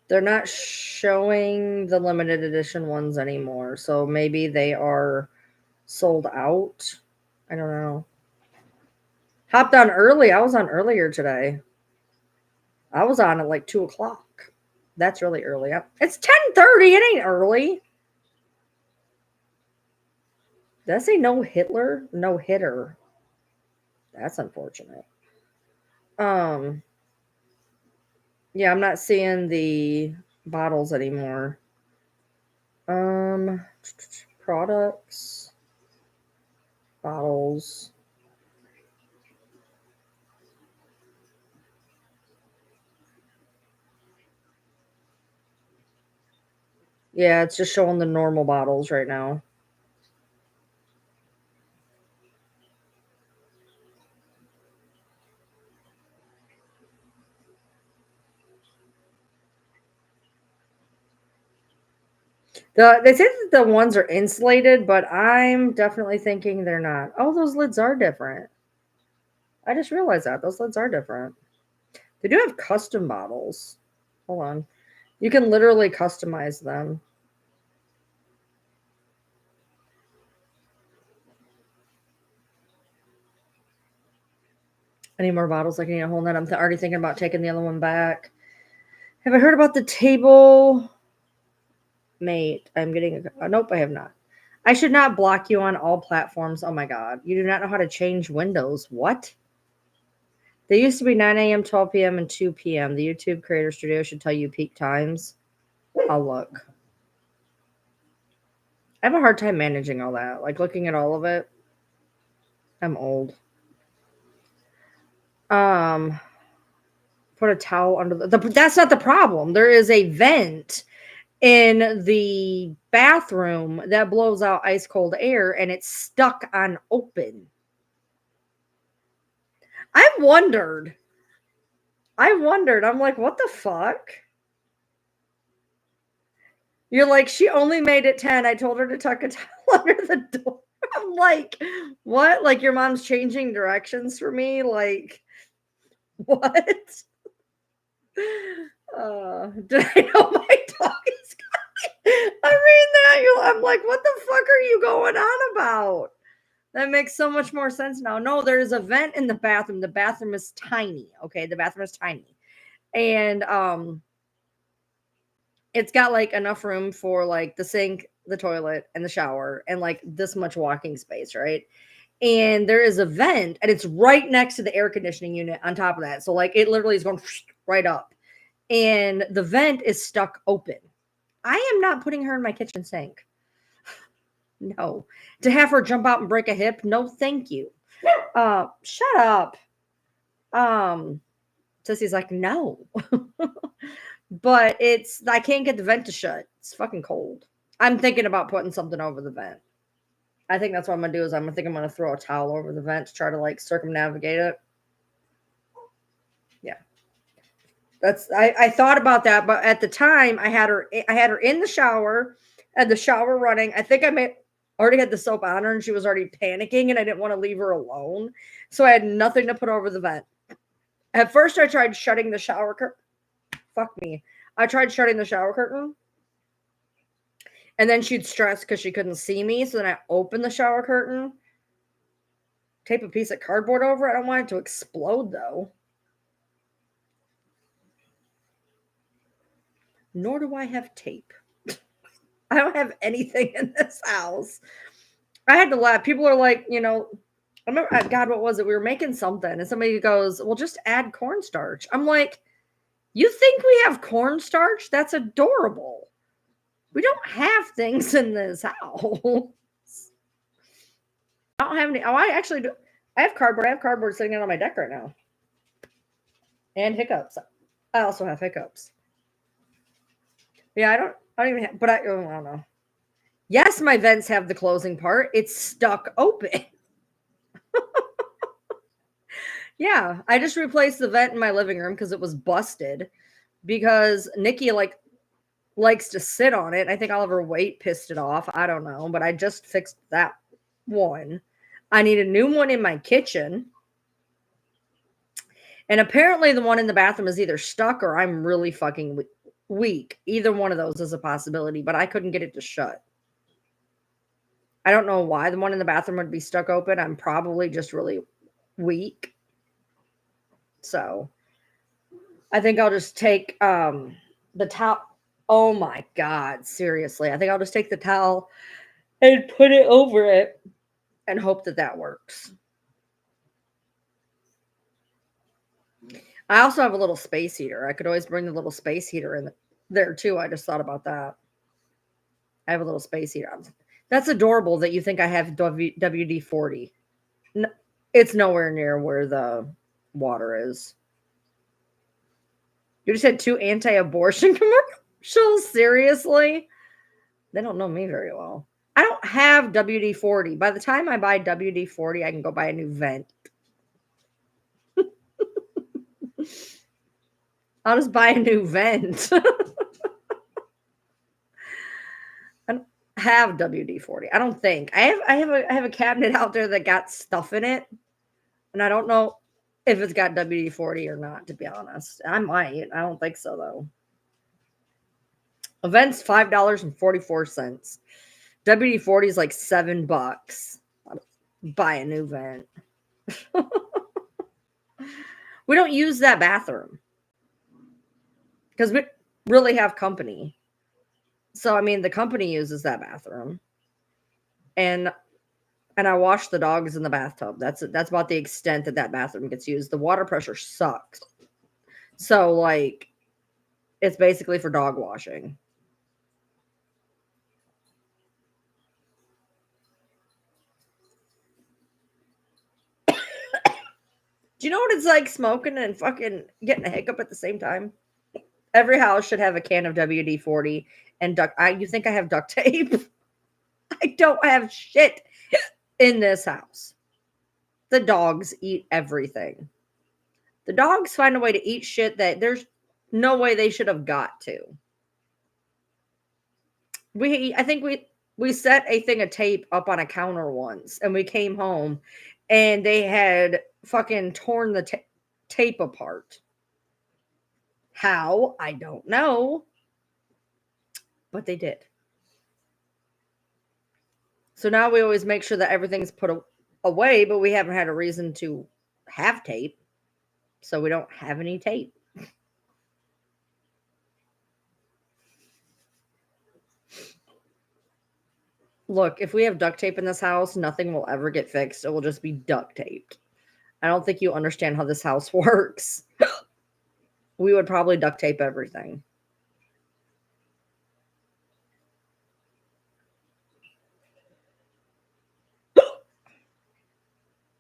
They're not showing the limited edition ones anymore. So maybe they are sold out. I don't know. Hopped on early. I was on earlier today. I was on at like 2 o'clock. That's really early. It's 10:30. It ain't early. Did I say no Hitler? No hitter. That's unfortunate. Um, yeah, I'm not seeing the bottles anymore. Um, products, bottles. Yeah, it's just showing the normal bottles right now. They say that the ones are insulated, but I'm definitely thinking they're not. Oh, those lids are different. I just realized that those lids are different. They do have custom bottles. Hold on. You can literally customize them. Any more bottles I can hold that? I'm already thinking about taking the other one back. Have I heard about the table mate? I'm getting a nope, I have not. I should not block you on all platforms. Oh my god. You do not know how to change windows. What? They used to be 9 a.m., 12 p.m., and 2 p.m. The YouTube Creator Studio should tell you peak times. I'll look. I have a hard time managing all that. Like looking at all of it. I'm old. Um, put a towel under that's not the problem. There is a vent in the bathroom that blows out ice cold air and it's stuck on open. I wondered. I'm like, what the fuck? You're like, she only made it 10. I told her to tuck a towel under the door. I'm like, what? Like your mom's changing directions for me? Like, what? Did I know my dog is coming? I mean that I'm like, what the fuck are you going on about? That makes so much more sense now. No, there's a vent in the bathroom. The bathroom is tiny. Okay, the bathroom is tiny. And it's got like enough room for like the sink, the toilet, and the shower, and like this much walking space, right? And there is a vent, and it's right next to the air conditioning unit on top of that. So like it literally is going right up. And the vent is stuck open. I am not putting her in my kitchen sink. No. To have her jump out and break a hip, no thank you. Shut up. Um, Sissy's like, no. But I can't get the vent to shut. It's fucking cold. I'm thinking about putting something over the vent. I think that's what I'm gonna do is I'm gonna throw a towel over the vent to try to like circumnavigate it. Yeah. I thought about that, but at the time I had her in the shower, had the shower running. I think already had the soap on her and she was already panicking and I didn't want to leave her alone. So I had nothing to put over the vent. At first I tried shutting the shower curtain. Fuck me. I tried shutting the shower curtain. And then she'd stress because she couldn't see me. So then I opened the shower curtain, tape a piece of cardboard over it. I don't want it to explode though. Nor do I have tape. I don't have anything in this house. I had to laugh. People are like, I remember, God, what was it? We were making something, and somebody goes, well, just add cornstarch. I'm like, you think we have cornstarch? That's adorable. We don't have things in this house. I don't have any. Oh, I actually do. I have cardboard. I have cardboard sitting out on my deck right now. And hiccups. I also have hiccups. Yeah, I don't even have, but I don't know. Yes, my vents have the closing part. It's stuck open. Yeah, I just replaced the vent in my living room because it was busted. Because Nikki, like, likes to sit on it. I think all of her weight pissed it off. I don't know, but I just fixed that one. I need a new one in my kitchen. And apparently the one in the bathroom is either stuck or I'm really fucking weak. Either one of those is a possibility, but I couldn't get it to shut. I don't know why the one in the bathroom would be stuck open. I'm probably just really weak. So I think I'll just take the towel. Oh my god, seriously. I think I'll just take the towel and put it over it and hope that that works. I also have a little space heater. I could always bring the little space heater in there too. I just thought about that. I have a little space heater. That's adorable that you think I have WD 40. No, it's nowhere near where the water is. You just had two anti abortion commercials? Seriously? They don't know me very well. I don't have WD 40. By the time I buy WD 40, I can go buy a new vent. I'll just buy a new vent. I don't have WD 40. I don't think. I have a cabinet out there that got stuff in it. And I don't know if it's got WD 40 or not, to be honest. I might. I don't think so though. A vent's $5.44. WD 40 is like $7. Buy a new vent. We don't use that bathroom because we really have company. So I mean, the company uses that bathroom, and I wash the dogs in the bathtub. That's about the extent that bathroom gets used. The water pressure sucks. So like, it's basically for dog washing. Do you know what it's like smoking and fucking getting a hiccup at the same time? Every house should have a can of WD 40 and duct. You think I have duct tape? I don't have shit in this house. The dogs eat everything. The dogs find a way to eat shit that there's no way they should have got to. I think we set a thing of tape up on a counter once, and we came home, and they had fucking torn the tape apart. How? I don't know, but they did. So now we always make sure that everything's put away, but we haven't had a reason to have tape. So we don't have any tape. Look, if we have duct tape in this house, nothing will ever get fixed. It will just be duct taped. I don't think you understand how this house works. We would probably duct tape everything.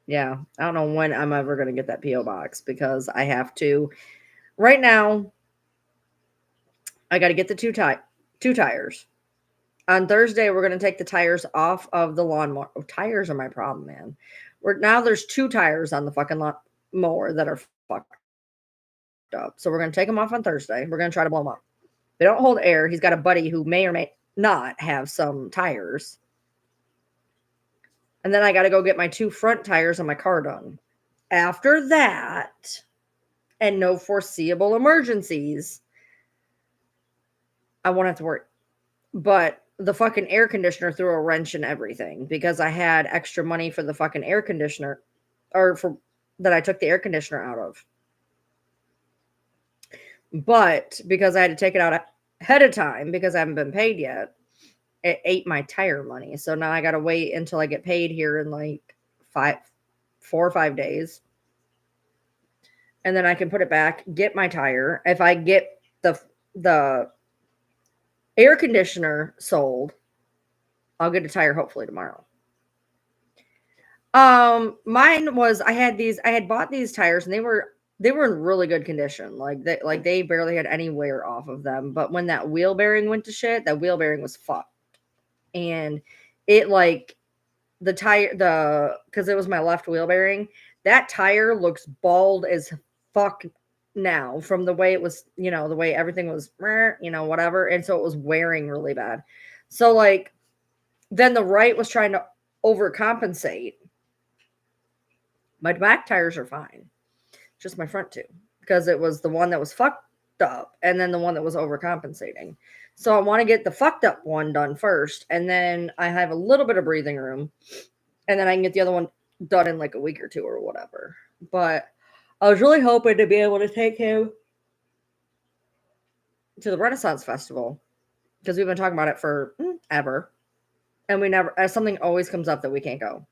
Yeah, I don't know when I'm ever going to get that PO box because I have to. Right now, I got to get the two tires. On Thursday, we're going to take the tires off of the lawnmower. Oh, tires are my problem, man. Now there's two tires on the fucking mower that are fucked up. So we're going to take them off on Thursday. We're going to try to blow them up. They don't hold air. He's got a buddy who may or may not have some tires. And then I got to go get my two front tires on my car done. After that, and no foreseeable emergencies, I won't have to worry. But the fucking air conditioner threw a wrench in everything because I had extra money for the fucking air conditioner that I took the air conditioner out of. But because I had to take it out ahead of time because I haven't been paid yet, it ate my tire money. So now I got to wait until I get paid here in like 4 or 5 days. And then I can put it back, get my tire. If I get the air conditioner sold, I'll get a tire hopefully tomorrow. Mine was I had bought these tires and they were in really good condition. They barely had any wear off of them. But when that wheel bearing went to shit, that wheel bearing was fucked. And it like the tire because it was my left wheel bearing, that tire looks bald as fuck now from the way it was, the way everything was, whatever. And so it was wearing really bad. So, like, then the right was trying to overcompensate. My back tires are fine, just my front two, because it was the one that was fucked up and then the one that was overcompensating. So I want to get the fucked up one done first, and then I have a little bit of breathing room, and then I can get the other one done in like a week or two or whatever. But I was really hoping to be able to take him to the Renaissance Festival because we've been talking about it for ever, and we never. Something always comes up that we can't go.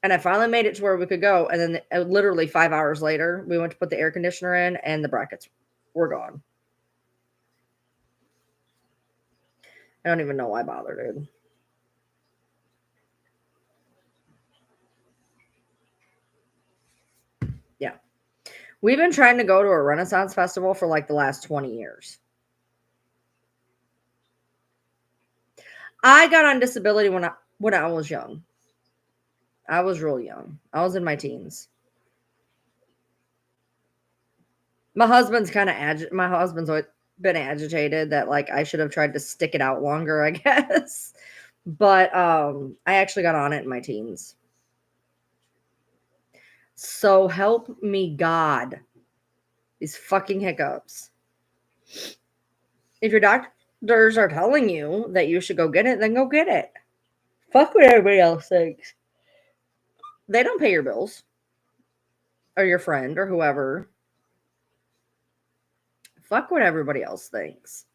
And I finally made it to where we could go, and then literally 5 hours later, we went to put the air conditioner in, and the brackets were gone. I don't even know why I bothered, dude. Yeah. We've been trying to go to a Renaissance festival for like the last 20 years. I got on disability when I was young. I was real young. I was in my teens. My husband's always been agitated that like I should have tried to stick it out longer, I guess. But I actually got on it in my teens. So help me God. These fucking hiccups. If your doctors are telling you that you should go get it, then go get it. Fuck what everybody else thinks. They don't pay your bills or your friend or whoever. Fuck what everybody else thinks.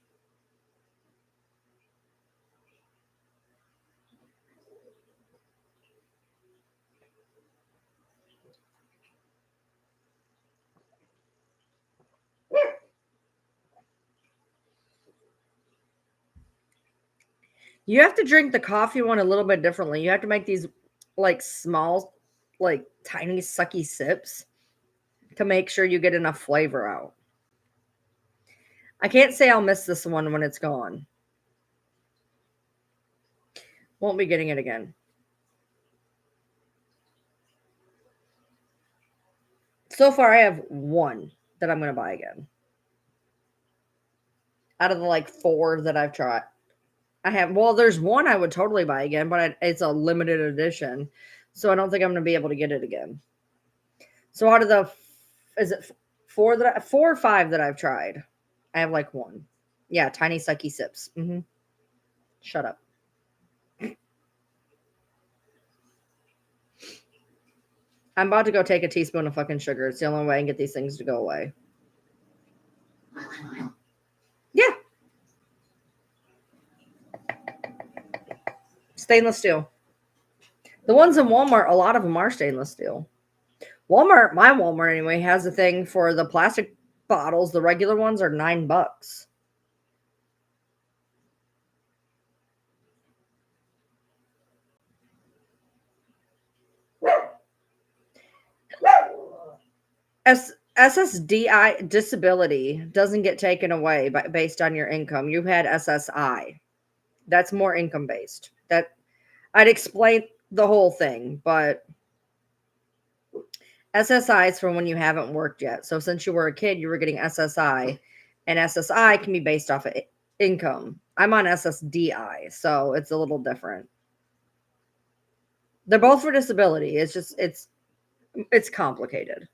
You have to drink the coffee one a little bit differently. You have to make these like small, like tiny sucky sips to make sure you get enough flavor out. I can't say I'll miss this one when it's gone. Won't be getting it again. So far, I have one that I'm going to buy again. Out of the like four that I've tried, there's one I would totally buy again, but it's a limited edition. So I don't think I'm going to be able to get it again. So out of is it four or five that I've tried? I have like one. Yeah, tiny sucky sips. Shut up. I'm about to go take a teaspoon of fucking sugar. It's the only way I can get these things to go away. Yeah. Stainless steel. The ones in Walmart, a lot of them are stainless steel. Walmart, my Walmart anyway, has a thing for the plastic bottles. The regular ones are $9. SSDI disability doesn't get taken away based on your income. You had SSI. That's more income based. That I'd explain the whole thing, but SSI is from when you haven't worked yet. So since you were a kid, you were getting SSI, and SSI can be based off of income. I'm on SSDI, so it's a little different. They're both for disability. It's just it's complicated.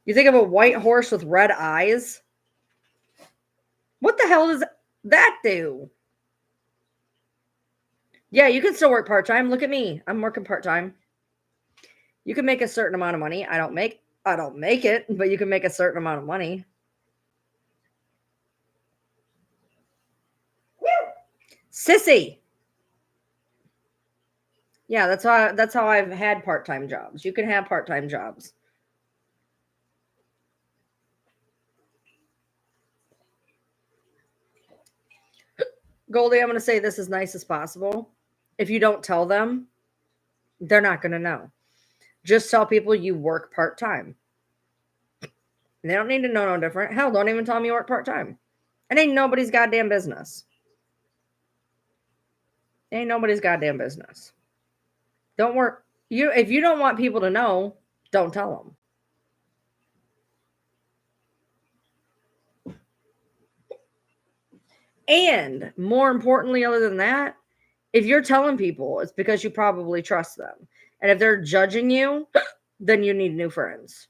You think of a white horse with red eyes? What the hell does that do? Yeah, you can still work part-time. Look at me. I'm working part-time. You can make a certain amount of money. I don't make it, but you can make a certain amount of money. Sissy. Yeah, that's how I've had part-time jobs. You can have part-time jobs. Goldie, I'm going to say this as nice as possible. If you don't tell them, they're not going to know. Just tell people you work part-time. They don't need to know no different. Hell, don't even tell them you work part-time. It ain't nobody's goddamn business. It ain't nobody's goddamn business. Don't work. If you don't want people to know, don't tell them. And more importantly, other than that, if you're telling people, it's because you probably trust them. And if they're judging you, then you need new friends.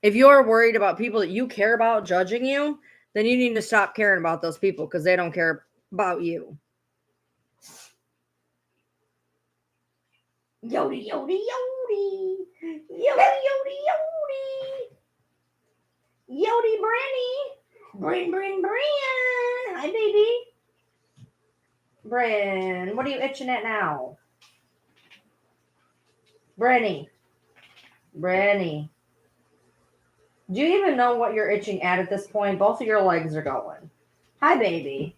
If you're worried about people that you care about judging you, then you need to stop caring about those people because they don't care about you. Yodi, yodi, yodi. Yodi, yodi, yodi. Yodi, Branny. Brin. Hi, baby. Brin, what are you itching at now? Branny. Do you even know what you're itching at this point? Both of your legs are going. Hi, baby.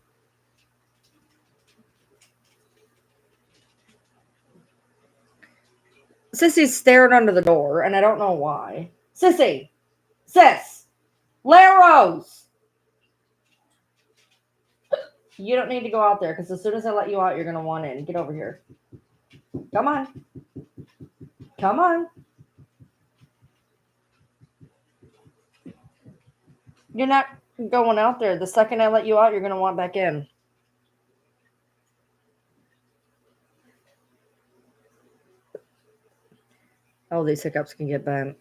Sissy's staring under the door, and I don't know why. Sissy! Sis! Laros! You don't need to go out there, because as soon as I let you out, you're going to want in. Get over here. Come on. Come on. You're not going out there. The second I let you out, you're going to want back in. Oh, these hiccups can get bent.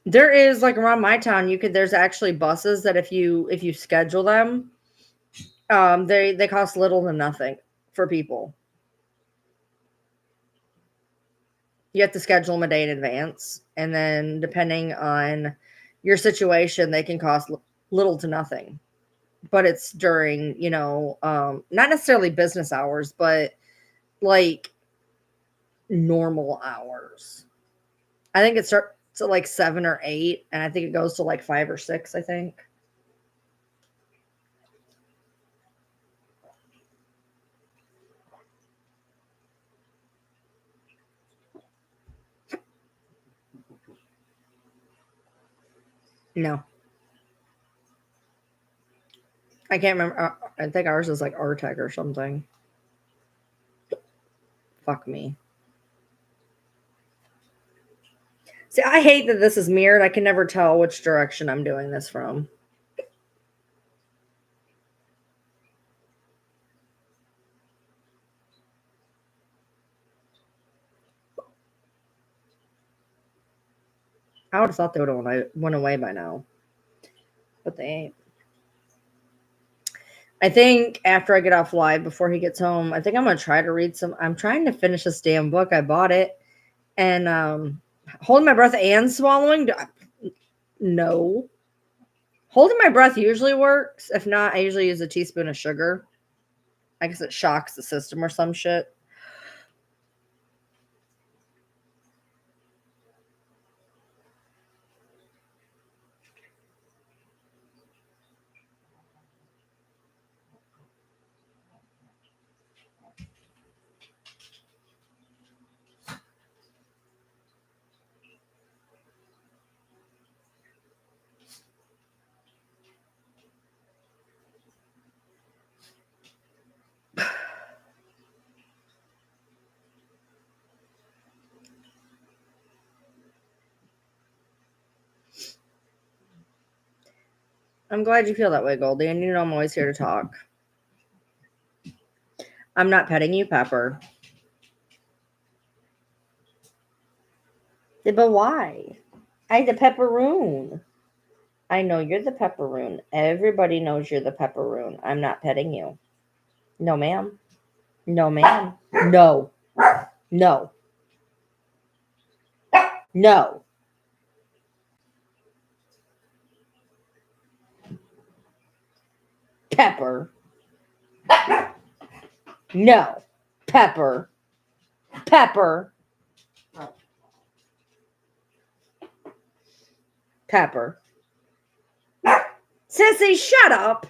There is, like, around my town, there's actually buses that if you schedule them, they cost little to nothing for people. You have to schedule them a day in advance, and then depending on your situation, they can cost little to nothing. But it's during, not necessarily business hours, but like normal hours. I think it starts at like 7 or 8, and I think it goes to like 5 or 6, I think. No. I can't remember. I think ours is like RTEC or something. Fuck me. See, I hate that this is mirrored. I can never tell which direction I'm doing this from. I would have thought they would have went away by now. But they ain't. I think after I get off live, before he gets home, I think I'm going to try to read some. I'm trying to finish this damn book. I bought it. And holding my breath and swallowing? No. Holding my breath usually works. If not, I usually use a teaspoon of sugar. I guess it shocks the system or some shit. I'm glad you feel that way, Goldie, and you know I'm always here to talk. I'm not petting you, Pepper. But why? I the pepperoon. I know you're the pepperoon. Everybody knows you're the pepperoon. I'm not petting you. No, ma'am. No, ma'am. No. No. No. Pepper. No. Pepper. Pepper. Pepper. Sissy, shut up.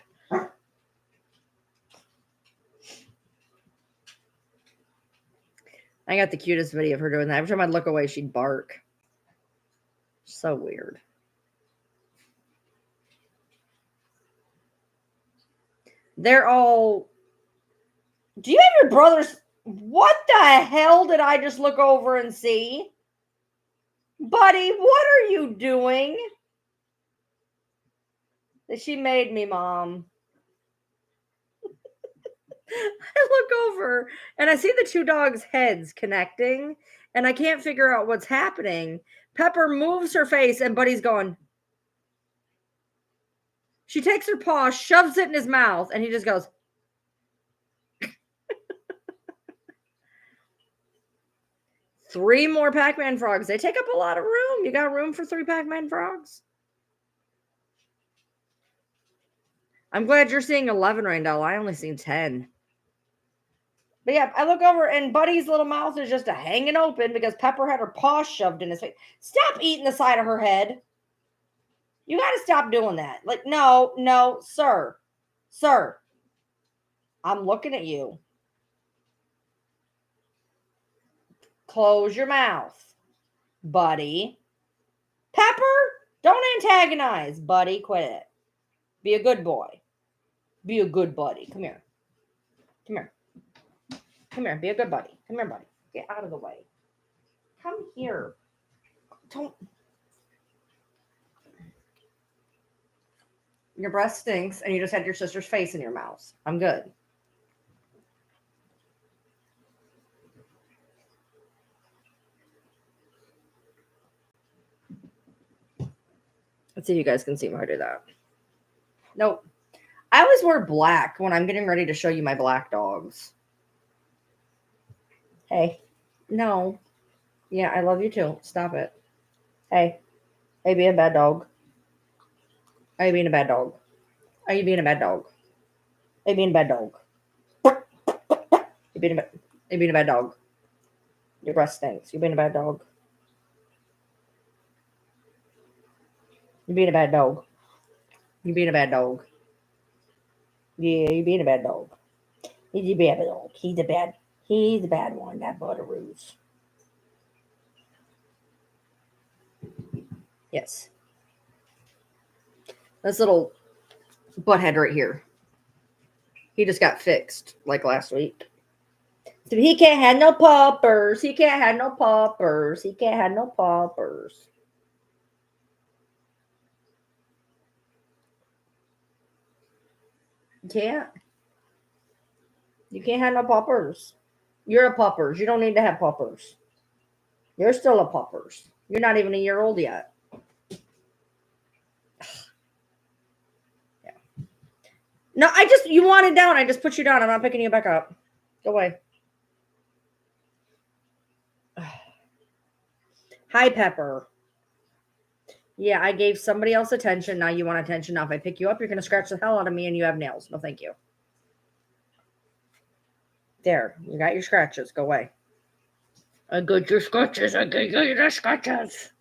I got the cutest video of her doing that. Every time I'd look away, she'd bark. So weird. They're all... Do you have your brothers? What the hell did I just look over and see? Buddy, what are you doing? She made me, Mom. I look over and I see the two dogs' heads connecting, and I can't figure out what's happening. Pepper moves her face, and Buddy's going. She takes her paw, shoves it in his mouth, and he just goes. 3 more Pac-Man frogs. They take up a lot of room. You got room for 3 Pac-Man frogs? I'm glad you're seeing 11, Randall. I only seen 10. But yeah, I look over and Buddy's little mouth is just hanging open because Pepper had her paw shoved in his face. Stop eating the side of her head. You got to stop doing that. Like, no, sir. Sir. I'm looking at you. Close your mouth, Buddy. Pepper, don't antagonize, Buddy. Quit it. Be a good boy. Be a good buddy. Come here. Come here. Come here. Be a good buddy. Come here, buddy. Get out of the way. Come here. Don't. Your breath stinks and you just had your sister's face in your mouth. I'm good. Let's see if you guys can see me how I do that. Nope. I always wear black when I'm getting ready to show you my black dogs. Hey. No. Yeah, I love you too. Stop it. Hey. Hey, being a bad dog. Are you being a bad dog? Are you being a bad dog? Are you being a bad dog? You're being a bad dog. Your breath stinks. You're being a bad dog. You're being a bad dog. You're being a bad dog. Yeah, you're being a bad dog. He's a bad dog. He's the bad one, that Butteroos. Yes. This little butthead right here. He just got fixed like last week. So he can't have no poppers. He can't have no poppers. He can't have no poppers. You can't. You can't have no poppers. You're a puppers. You don't need to have puppers. You're still a puppers. You're not even a year old yet. Yeah. No, you wanted down. I just put you down. I'm not picking you back up. Go away. Hi, Pepper. Yeah, I gave somebody else attention. Now you want attention. Now if I pick you up, you're going to scratch the hell out of me and you have nails. No, thank you. There. You got your scratches. Go away. I got your scratches. I got your scratches.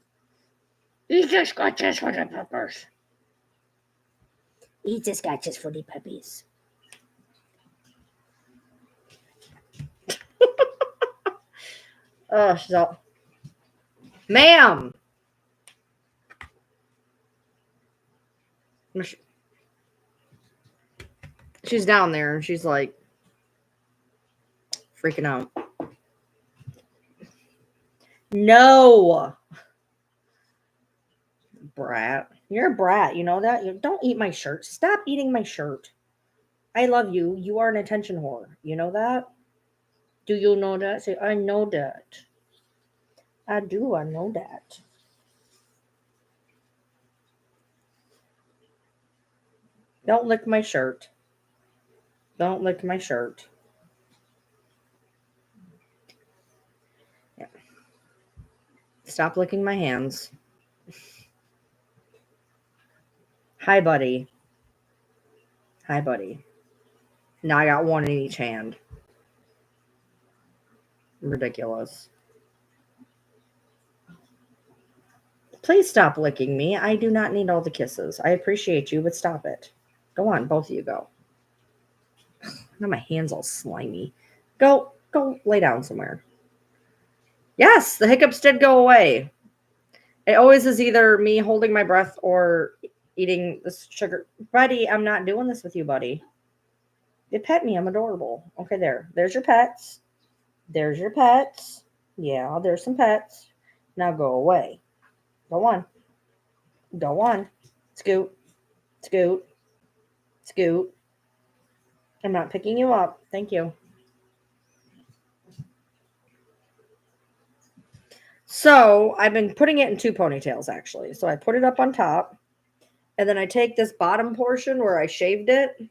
Eat the scratches for the peppers. Eat the scratches for the puppies. Oh, she's all... Ma'am! She's down there and she's like freaking out. No! Brat. You're a brat. You know that? You don't eat my shirt. Stop eating my shirt. I love you. You are an attention whore. You know that? Do you know that? Say, I know that. I do. I know that. Don't lick my shirt. Don't lick my shirt. Yeah. Stop licking my hands. Hi, buddy. Hi, buddy. Now I got one in each hand. Ridiculous. Please stop licking me. I do not need all the kisses. I appreciate you, but stop it. Go on, both of you go. Now my hand's all slimy. Go lay down somewhere. Yes, the hiccups did go away. It always is either me holding my breath or eating this sugar. Buddy, I'm not doing this with you, buddy. You pet me. I'm adorable. Okay, there's your pets. There's your pets. Yeah, there's some pets. Now go away. Go on. Go on. Scoot. Scoot. Scoot. I'm not picking you up. Thank you. So I've been putting it in two ponytails actually. So I put it up on top, and then I take this bottom portion where I shaved it.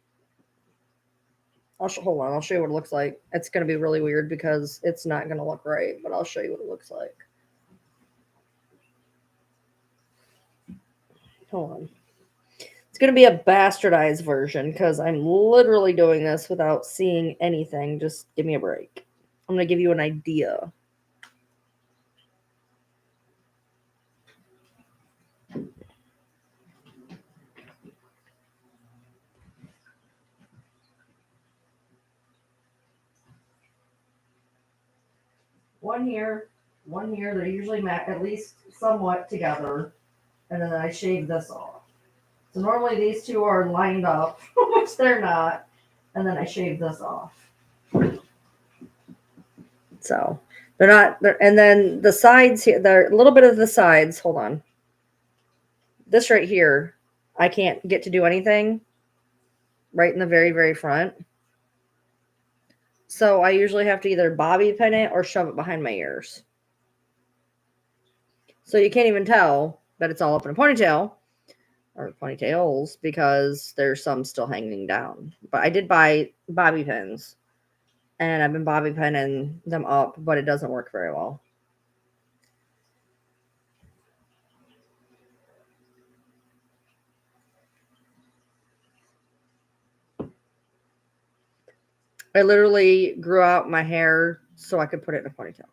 Hold on. I'll show you what it looks like. It's going to be really weird because it's not going to look right, but I'll show you what it looks like. Hold on. It's going to be a bastardized version because I'm literally doing this without seeing anything. Just give me a break. I'm going to give you an idea. One here. They're usually at least somewhat together. And then I shave this off. So normally these two are lined up, which they're not. And then I shave this off. So they're not. And then the sides here, they're a little bit of the sides. Hold on. This right here, I can't get to do anything right in the very, very front. So I usually have to either bobby pin it or shove it behind my ears. So you can't even tell that it's all up in a ponytail or ponytails because there's some still hanging down. But I did buy bobby pins and I've been bobby pinning them up, but it doesn't work very well. I literally grew out my hair so I could put it in a ponytail.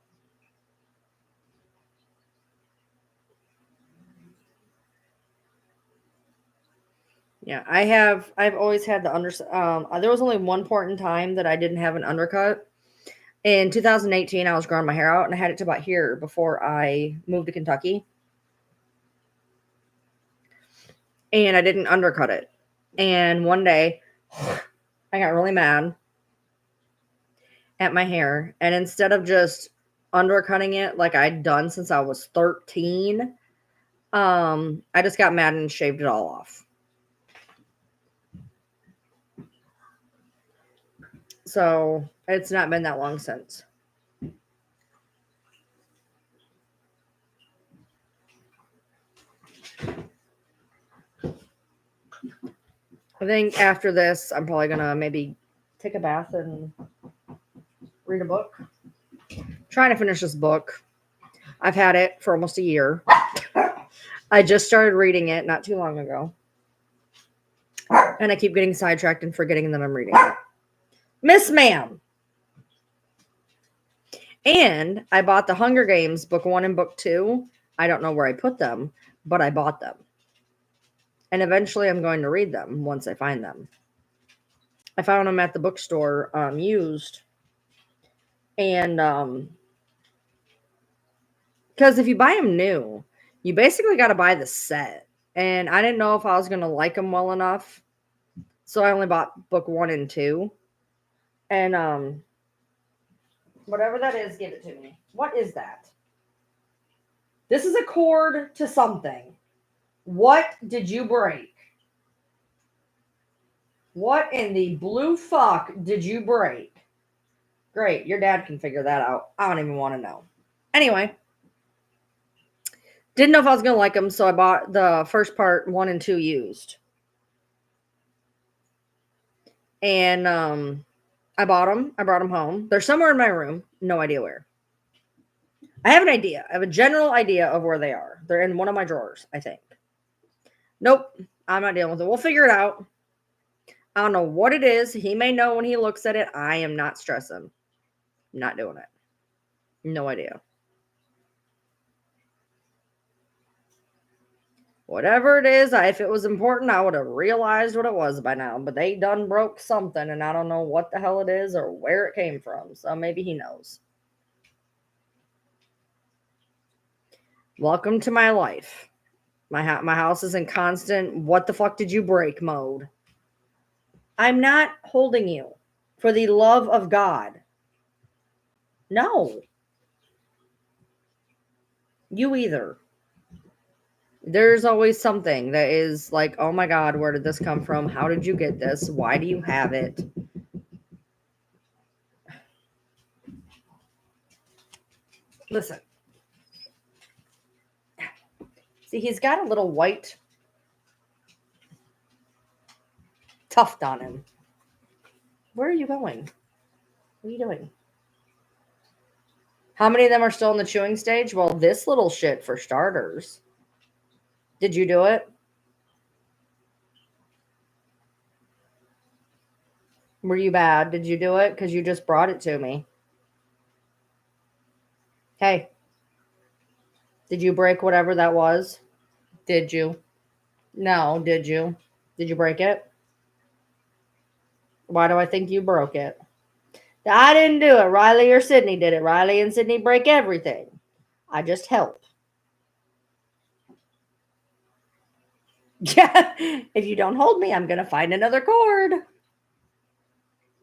Yeah, I've always had the there was only one point in time that I didn't have an undercut. In 2018, I was growing my hair out and I had it to about here before I moved to Kentucky. And I didn't undercut it. And one day I got really mad at my hair. And instead of just undercutting it like I'd done since I was 13, I just got mad and shaved it all off. So it's not been that long since. I think after this, I'm probably going to maybe take a bath and read a book. Trying to finish this book. I've had it for almost a year. I just started reading it not too long ago. And I keep getting sidetracked and forgetting that I'm reading it. Miss Ma'am. And I bought the Hunger Games book 1 and book 2. I don't know where I put them, but I bought them. And eventually I'm going to read them once I find them. I found them at the bookstore used. And because if you buy them new, you basically got to buy the set. And I didn't know if I was going to like them well enough. So I only bought book 1 and 2. And whatever that is, give it to me. What is that? This is a cord to something. What did you break? What in the blue fuck did you break? Great, your dad can figure that out. I don't even want to know. Anyway, didn't know if I was going to like them, so I bought the first part 1 and 2 used. And I bought them. I brought them home. They're somewhere in my room. No idea where. I have an idea. I have a general idea of where they are. They're in one of my drawers, I think. Nope. I'm not dealing with it. We'll figure it out. I don't know what it is. He may know when he looks at it. I am not stressing. Not doing it. No idea. Whatever it is, if it was important, I would have realized what it was by now. But they done broke something, and I don't know what the hell it is or where it came from. So maybe he knows. Welcome to my life. My house is in constant "what the fuck did you break" mode. I'm not holding you. For the love of God. No. You either. There's always something that is like, oh my God, where did this come from? How did you get this? Why do you have it? Listen. See, he's got a little white tuft on him. Where are you going? What are you doing? How many of them are still in the chewing stage? Well, this little shit for starters. Did you do it? Were you bad? Did you do it? Because you just brought it to me. Hey, did you break whatever that was? Did you? No, did you? Did you break it? Why do I think you broke it? I didn't do it. Riley or Sydney did it. Riley and Sydney break everything. I just help. Yeah. If you don't hold me, I'm going to find another cord.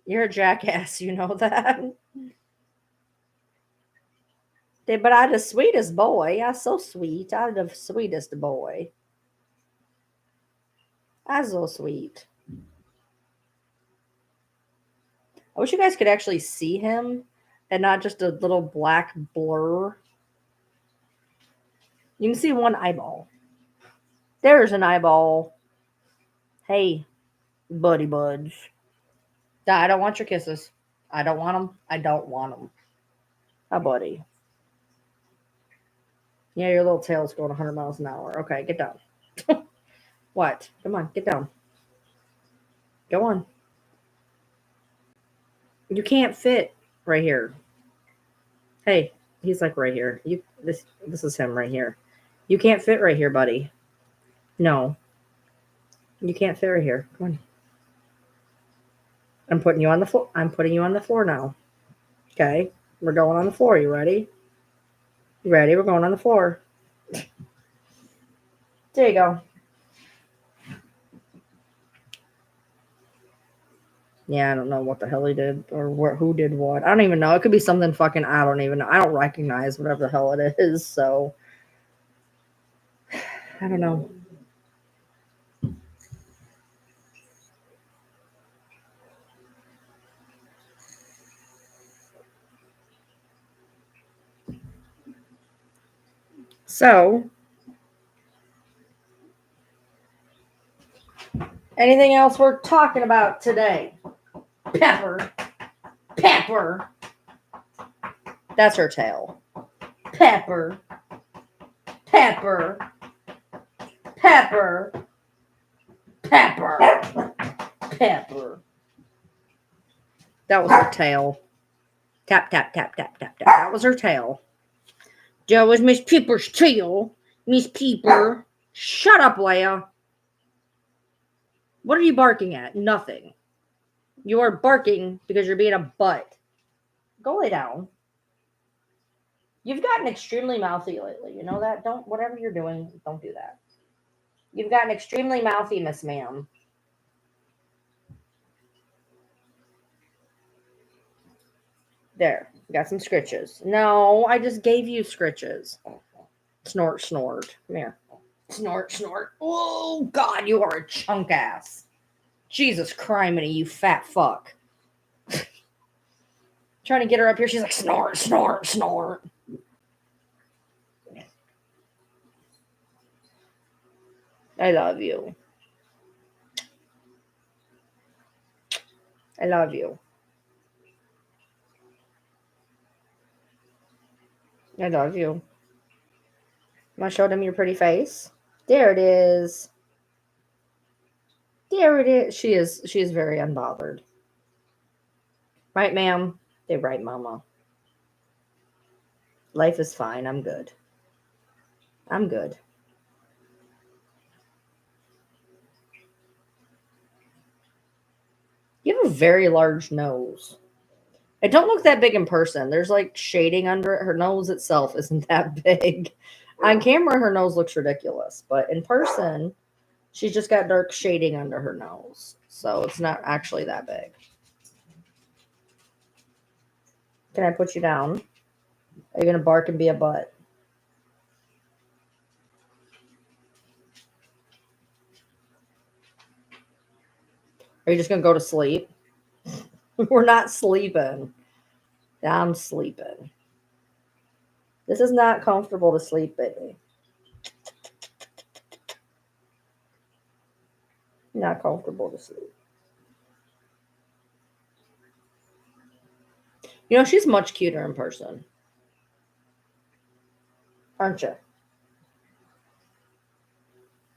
You're a jackass. You know that. But I'm the sweetest boy. I'm so sweet. I'm the sweetest boy. I'm so sweet. I wish you guys could actually see him and not just a little black blur. You can see one eyeball. There's an eyeball. Hey, buddy buds. I don't want your kisses. I don't want them. I don't want them. Hi, buddy. Yeah, your little tail's going 100 miles an hour. Okay, get down. What? Come on, get down. Go on. You can't fit right here. Hey, he's like right here. This is him right here. You can't fit right here, buddy. No. You can't fit right here. Come on. I'm putting you on the floor. I'm putting you on the floor now. Okay. We're going on the floor. You ready? You ready? We're going on the floor. There you go. Yeah, I don't know what the hell he did or who did what. I don't even know. It could be something fucking I don't even know. I don't recognize whatever the hell it is. So I don't know. So anything else we're talking about today? Pepper. Pepper. That's her tail. Pepper. Pepper. Pepper. Pepper. Pepper. That was her tail. Tap, tap, tap, tap, tap, tap. That was her tail. That was Miss Pepper's tail. Miss Pepper. Shut up, Leia. What are you barking at? Nothing. You are barking because you're being a butt. Go lay down. You've gotten extremely mouthy lately. You know that? Don't, whatever you're doing, don't do that. You've gotten extremely mouthy, Miss Ma'am. There. Got some scritches. No, I just gave you scritches. Snort, snort. Come here. Snort, snort. Oh, God, you are a chunk ass. Jesus criminy, you fat fuck. Trying to get her up here. She's like, snort, snort, snort. I love you. I love you. I love you. Want to show them your pretty face? There it is. There it is. She is very unbothered. Right, ma'am? They're right, mama. Life is fine. I'm good. I'm good. very large nose. It don't look that big in person. There's like shading under it. Her nose itself isn't that big. On camera, her nose looks ridiculous, but in person, she's just got dark shading under her nose. So it's not actually that big. Can I put you down? Are you going to bark and be a butt? Are you just going to go to sleep? We're not sleeping. I'm sleeping. This is not comfortable to sleep, baby. Not comfortable to sleep. You know, she's much cuter in person. Aren't you?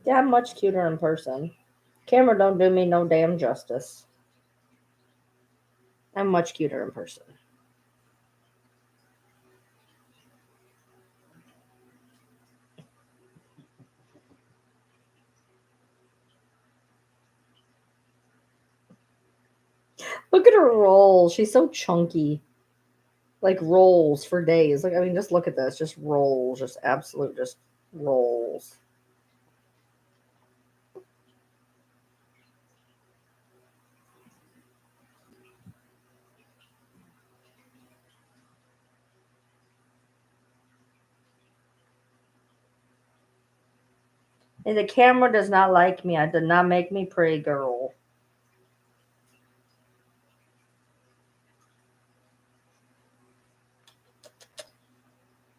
Yeah, I'm much cuter in person. Camera don't do me no damn justice. I'm much cuter in person. Look at her roll. She's so chunky. Like rolls for days. Like, I mean, just look at this. Just rolls. Just absolute just rolls. And the camera does not like me. I did not make me pretty girl.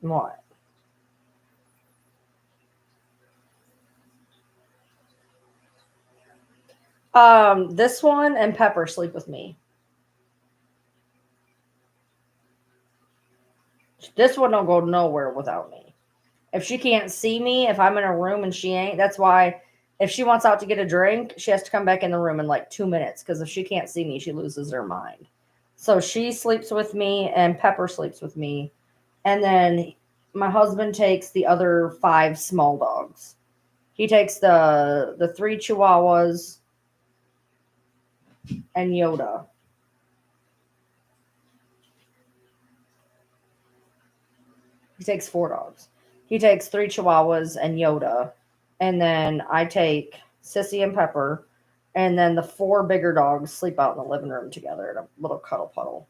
What? This one and Pepper sleep with me. This one don't go nowhere without me. If she can't see me, if I'm in a room and she ain't, that's why if she wants out to get a drink, she has to come back in the room in like 2 minutes. Because if she can't see me, she loses her mind. So she sleeps with me and Pepper sleeps with me. And then my husband takes the other 5 small dogs. He takes the 3 Chihuahuas and Yoda. He takes 4 dogs. He takes 3 Chihuahuas and Yoda. And then I take Sissy and Pepper. And then the 4 bigger dogs sleep out in the living room together in a little cuddle puddle.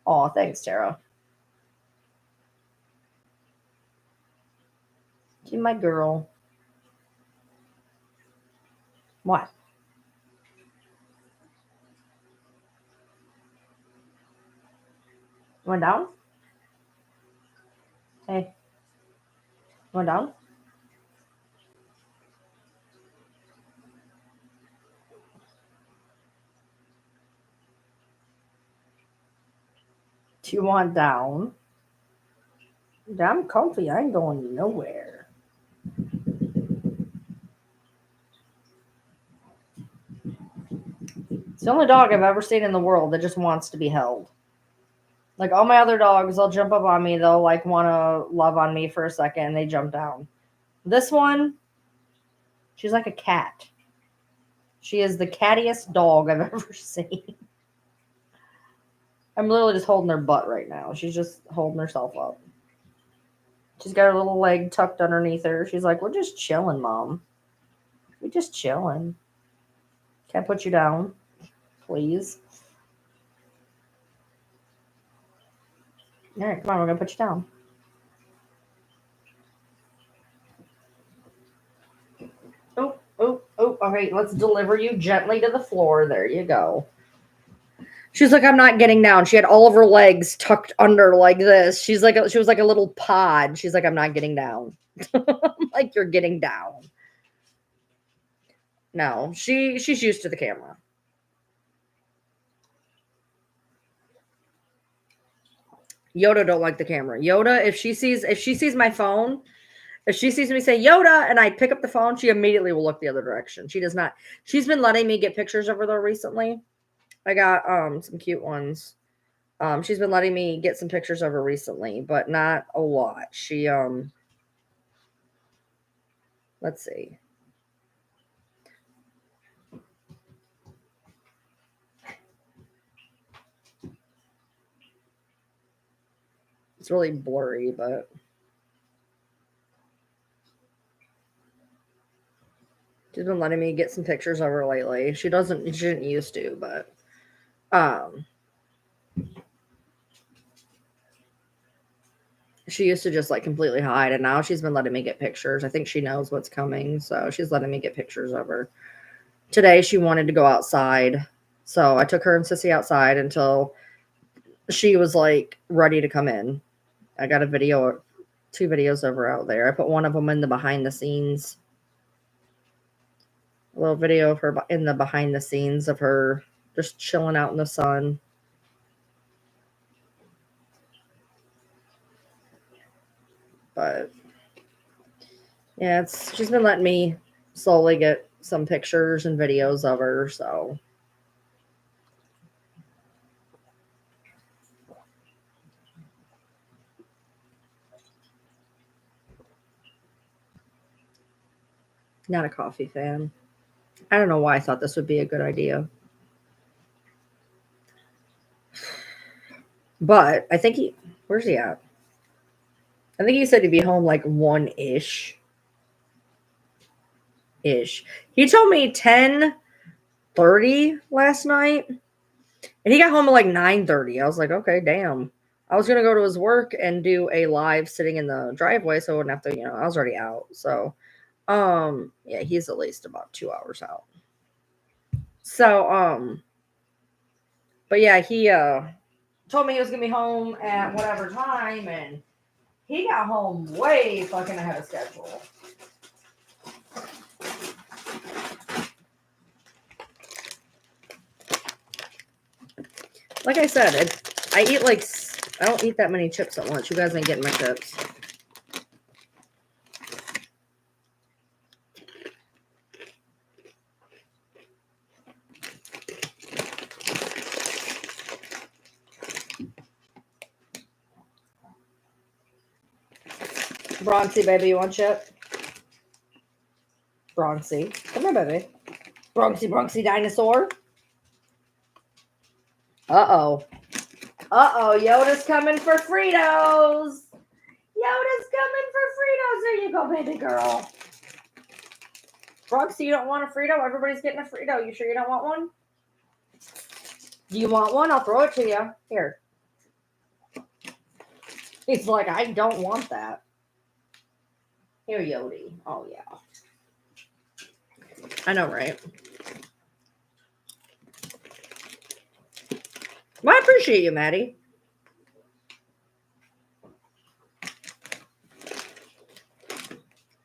Oh, thanks, Tara. She's my girl. What? Went down? Hey. Went down? Do you want down? I'm comfy. I ain't going nowhere. It's the only dog I've ever seen in the world that just wants to be held. Like all my other dogs, they'll jump up on me. They'll like want to love on me for a second and they jump down. This one, she's like a cat. She is the cattiest dog I've ever seen. I'm literally just holding her butt right now. She's just holding herself up. She's got her little leg tucked underneath her. She's like, we're just chilling, Mom. We're just chilling. Can I put you down, please? All right, come on. We're going to put you down. Oh, oh, oh. All right, let's deliver you gently to the floor. There you go. She's like, I'm not getting down. She had all of her legs tucked under like this. She was like a little pod. She's like, I'm not getting down. Like, you're getting down. No, she's used to the camera. Yoda don't like the camera. Yoda, if she sees my phone, if she sees me say Yoda and I pick up the phone, she immediately will look the other direction. She does not. She's been letting me get pictures of her though recently. I got some cute ones. She's been letting me get some pictures of her recently, but not a lot. She let's see. really blurry, but she's been letting me get some pictures of her lately. She didn't used to, but um she used to just like completely hide, and now she's been letting me get pictures. I think she knows what's coming, so she's letting me get pictures of her. Today she wanted to go outside, so I took her and Sissy outside until she was like ready to come in. I got two videos of her out there. I put one of them in the behind the scenes, a little video of her in the behind the scenes of her just chilling out in the sun. But yeah, she's been letting me slowly get some pictures and videos of her, so not a coffee fan. I don't know why I thought this would be a good idea. But I think where's he at? I think he said he'd be home like 1-ish. He told me 10:30 last night. And he got home at like 9:30. I was like, okay, damn. I was gonna go to his work and do a live sitting in the driveway, so I wouldn't have to, I was already out. So yeah, he's at least about 2 hours out. So but yeah, he told me he was gonna be home at whatever time, and he got home way fucking ahead of schedule. Like I said, I don't eat that many chips at once. You guys ain't getting my chips. Bronxy, baby, you want chip? Bronxy. Come here, baby. Bronxy dinosaur. Uh-oh. Uh-oh, Yoda's coming for Fritos. Yoda's coming for Fritos. There you go, baby girl. Bronxy, you don't want a Frito? Everybody's getting a Frito. You sure you don't want one? Do you want one? I'll throw it to you. Here. He's like, I don't want that. Here, Yodi. Oh, yeah. I know, right? Well, I appreciate you, Maddie.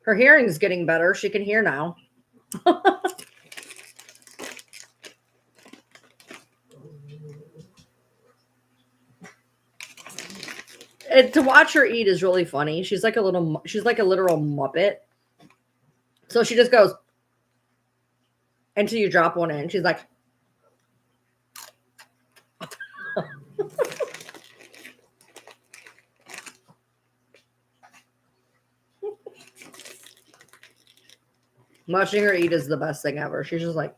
Her hearing's getting better. She can hear now. To watch her eat is really funny. She's like a literal Muppet. So she just goes until you drop one in. She's like, watching her eat is the best thing ever. She's just like,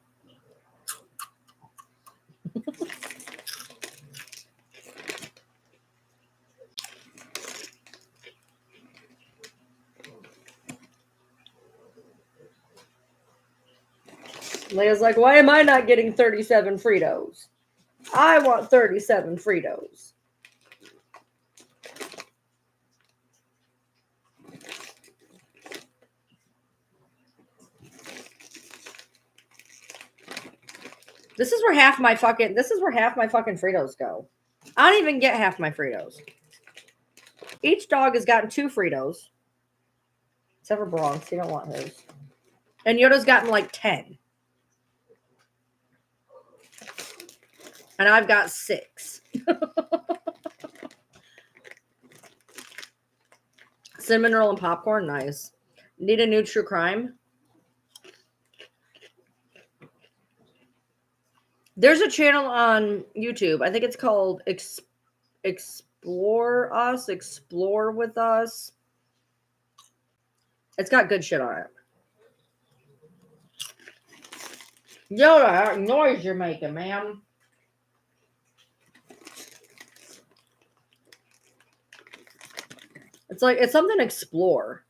Leia's like, why am I not getting 37 Fritos? I want 37 Fritos. This is where half my fucking Fritos go. I don't even get half my Fritos. Each dog has gotten 2 Fritos. Except for Bronx. He don't want his. And Yoda's gotten like 10. And I've got 6. Cinnamon roll and popcorn, nice. Need a new true crime? There's a channel on YouTube. I think it's called Explore with Us. It's got good shit on it. Yoda, that noise you're making, ma'am. it's something to explore.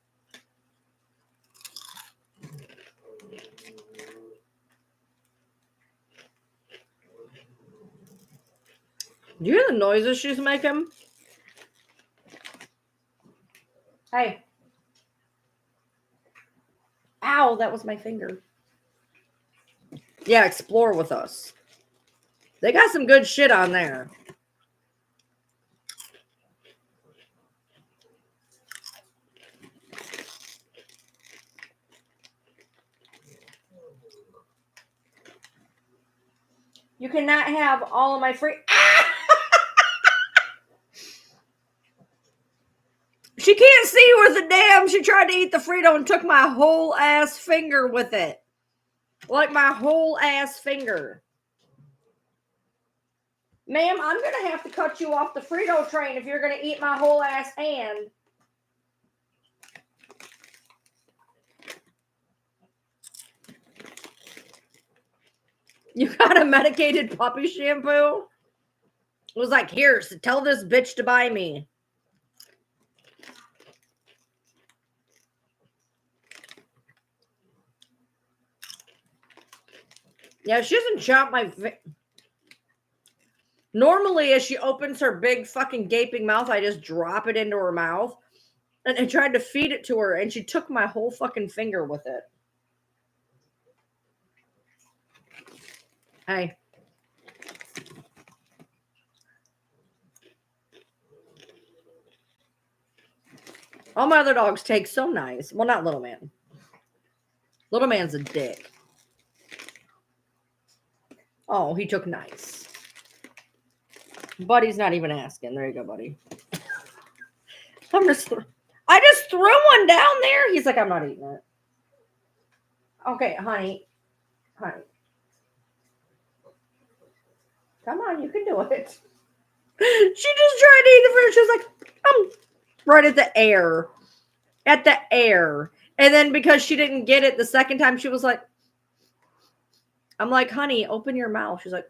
Do you hear the noises she's making? Hey. Ow, that was my finger. Yeah, explore with us. They got some good shit on there. You cannot have all of my free... She can't see with a damn. She tried to eat the Frito and took my whole ass finger with it. Like my whole ass finger. Ma'am, I'm going to have to cut you off the Frito train if you're going to eat my whole ass hand. You got a medicated puppy shampoo? It was like, here, so tell this bitch to buy me. Yeah, she doesn't chomp my... Normally, as she opens her big fucking gaping mouth, I just drop it into her mouth. And I tried to feed it to her, and she took my whole fucking finger with it. Hey. All my other dogs take so nice. Well, not Little Man. Little Man's a dick. Oh, he took nice. Buddy's not even asking. There you go, buddy. I just threw one down there. He's like, I'm not eating it. Okay, honey. Honey. Come on, you can do it. She just tried to eat the fruit. She was like, right at the air. At the air. And then because she didn't get it the second time, she was like, I'm like, honey, open your mouth. She's like,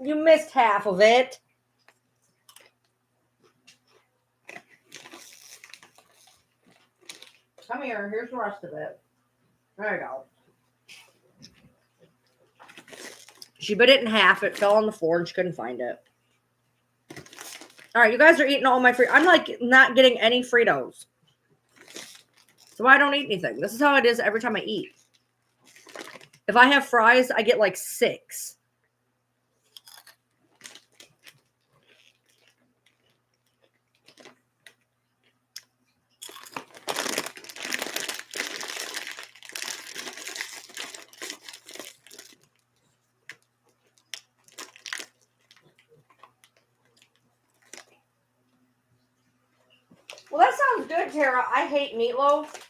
you missed half of it. Come here. Here's the rest of it. There you go. She bit it in half. It fell on the floor and she couldn't find it. All right, you guys are eating all my free. I'm like not getting any Fritos. So I don't eat anything. This is how it is every time I eat. If I have fries, I get like 6. Well, that sounds good, Tara. I hate meatloaf.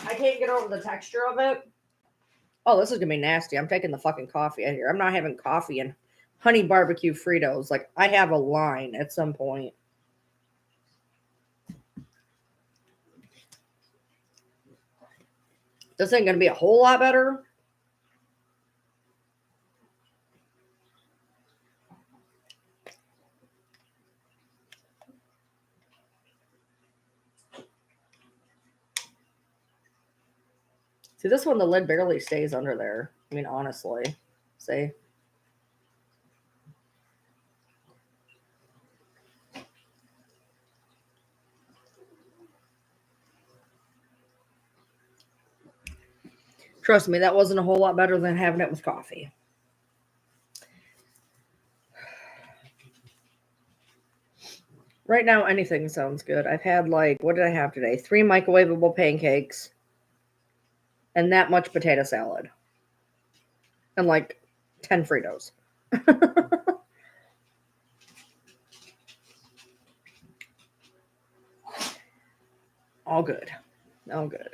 I can't get over the texture of it. Oh, this is going to be nasty. I'm taking the fucking coffee out here. I'm not having coffee and honey barbecue Fritos. Like, I have a line at some point. This ain't going to be a whole lot better. See, this one, the lid barely stays under there. I mean, honestly. See? Trust me, that wasn't a whole lot better than having it with coffee. Right now, anything sounds good. I've had like, what did I have today? 3 microwavable pancakes. And that much potato salad. And like 10 Fritos. All good. All good.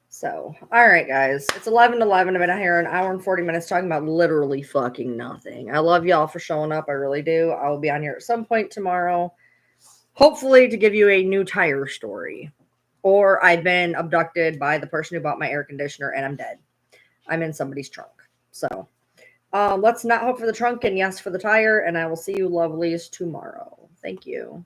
So, all right, guys. It's 11:11. I've been out here an hour and 40 minutes talking about literally fucking nothing. I love y'all for showing up. I really do. I will be on here at some point tomorrow. hopefully to give you a new tire story. Or I've been abducted by the person who bought my air conditioner and I'm dead. I'm in somebody's trunk. So let's not hope for the trunk and yes for the tire. And I will see you lovelies tomorrow. Thank you.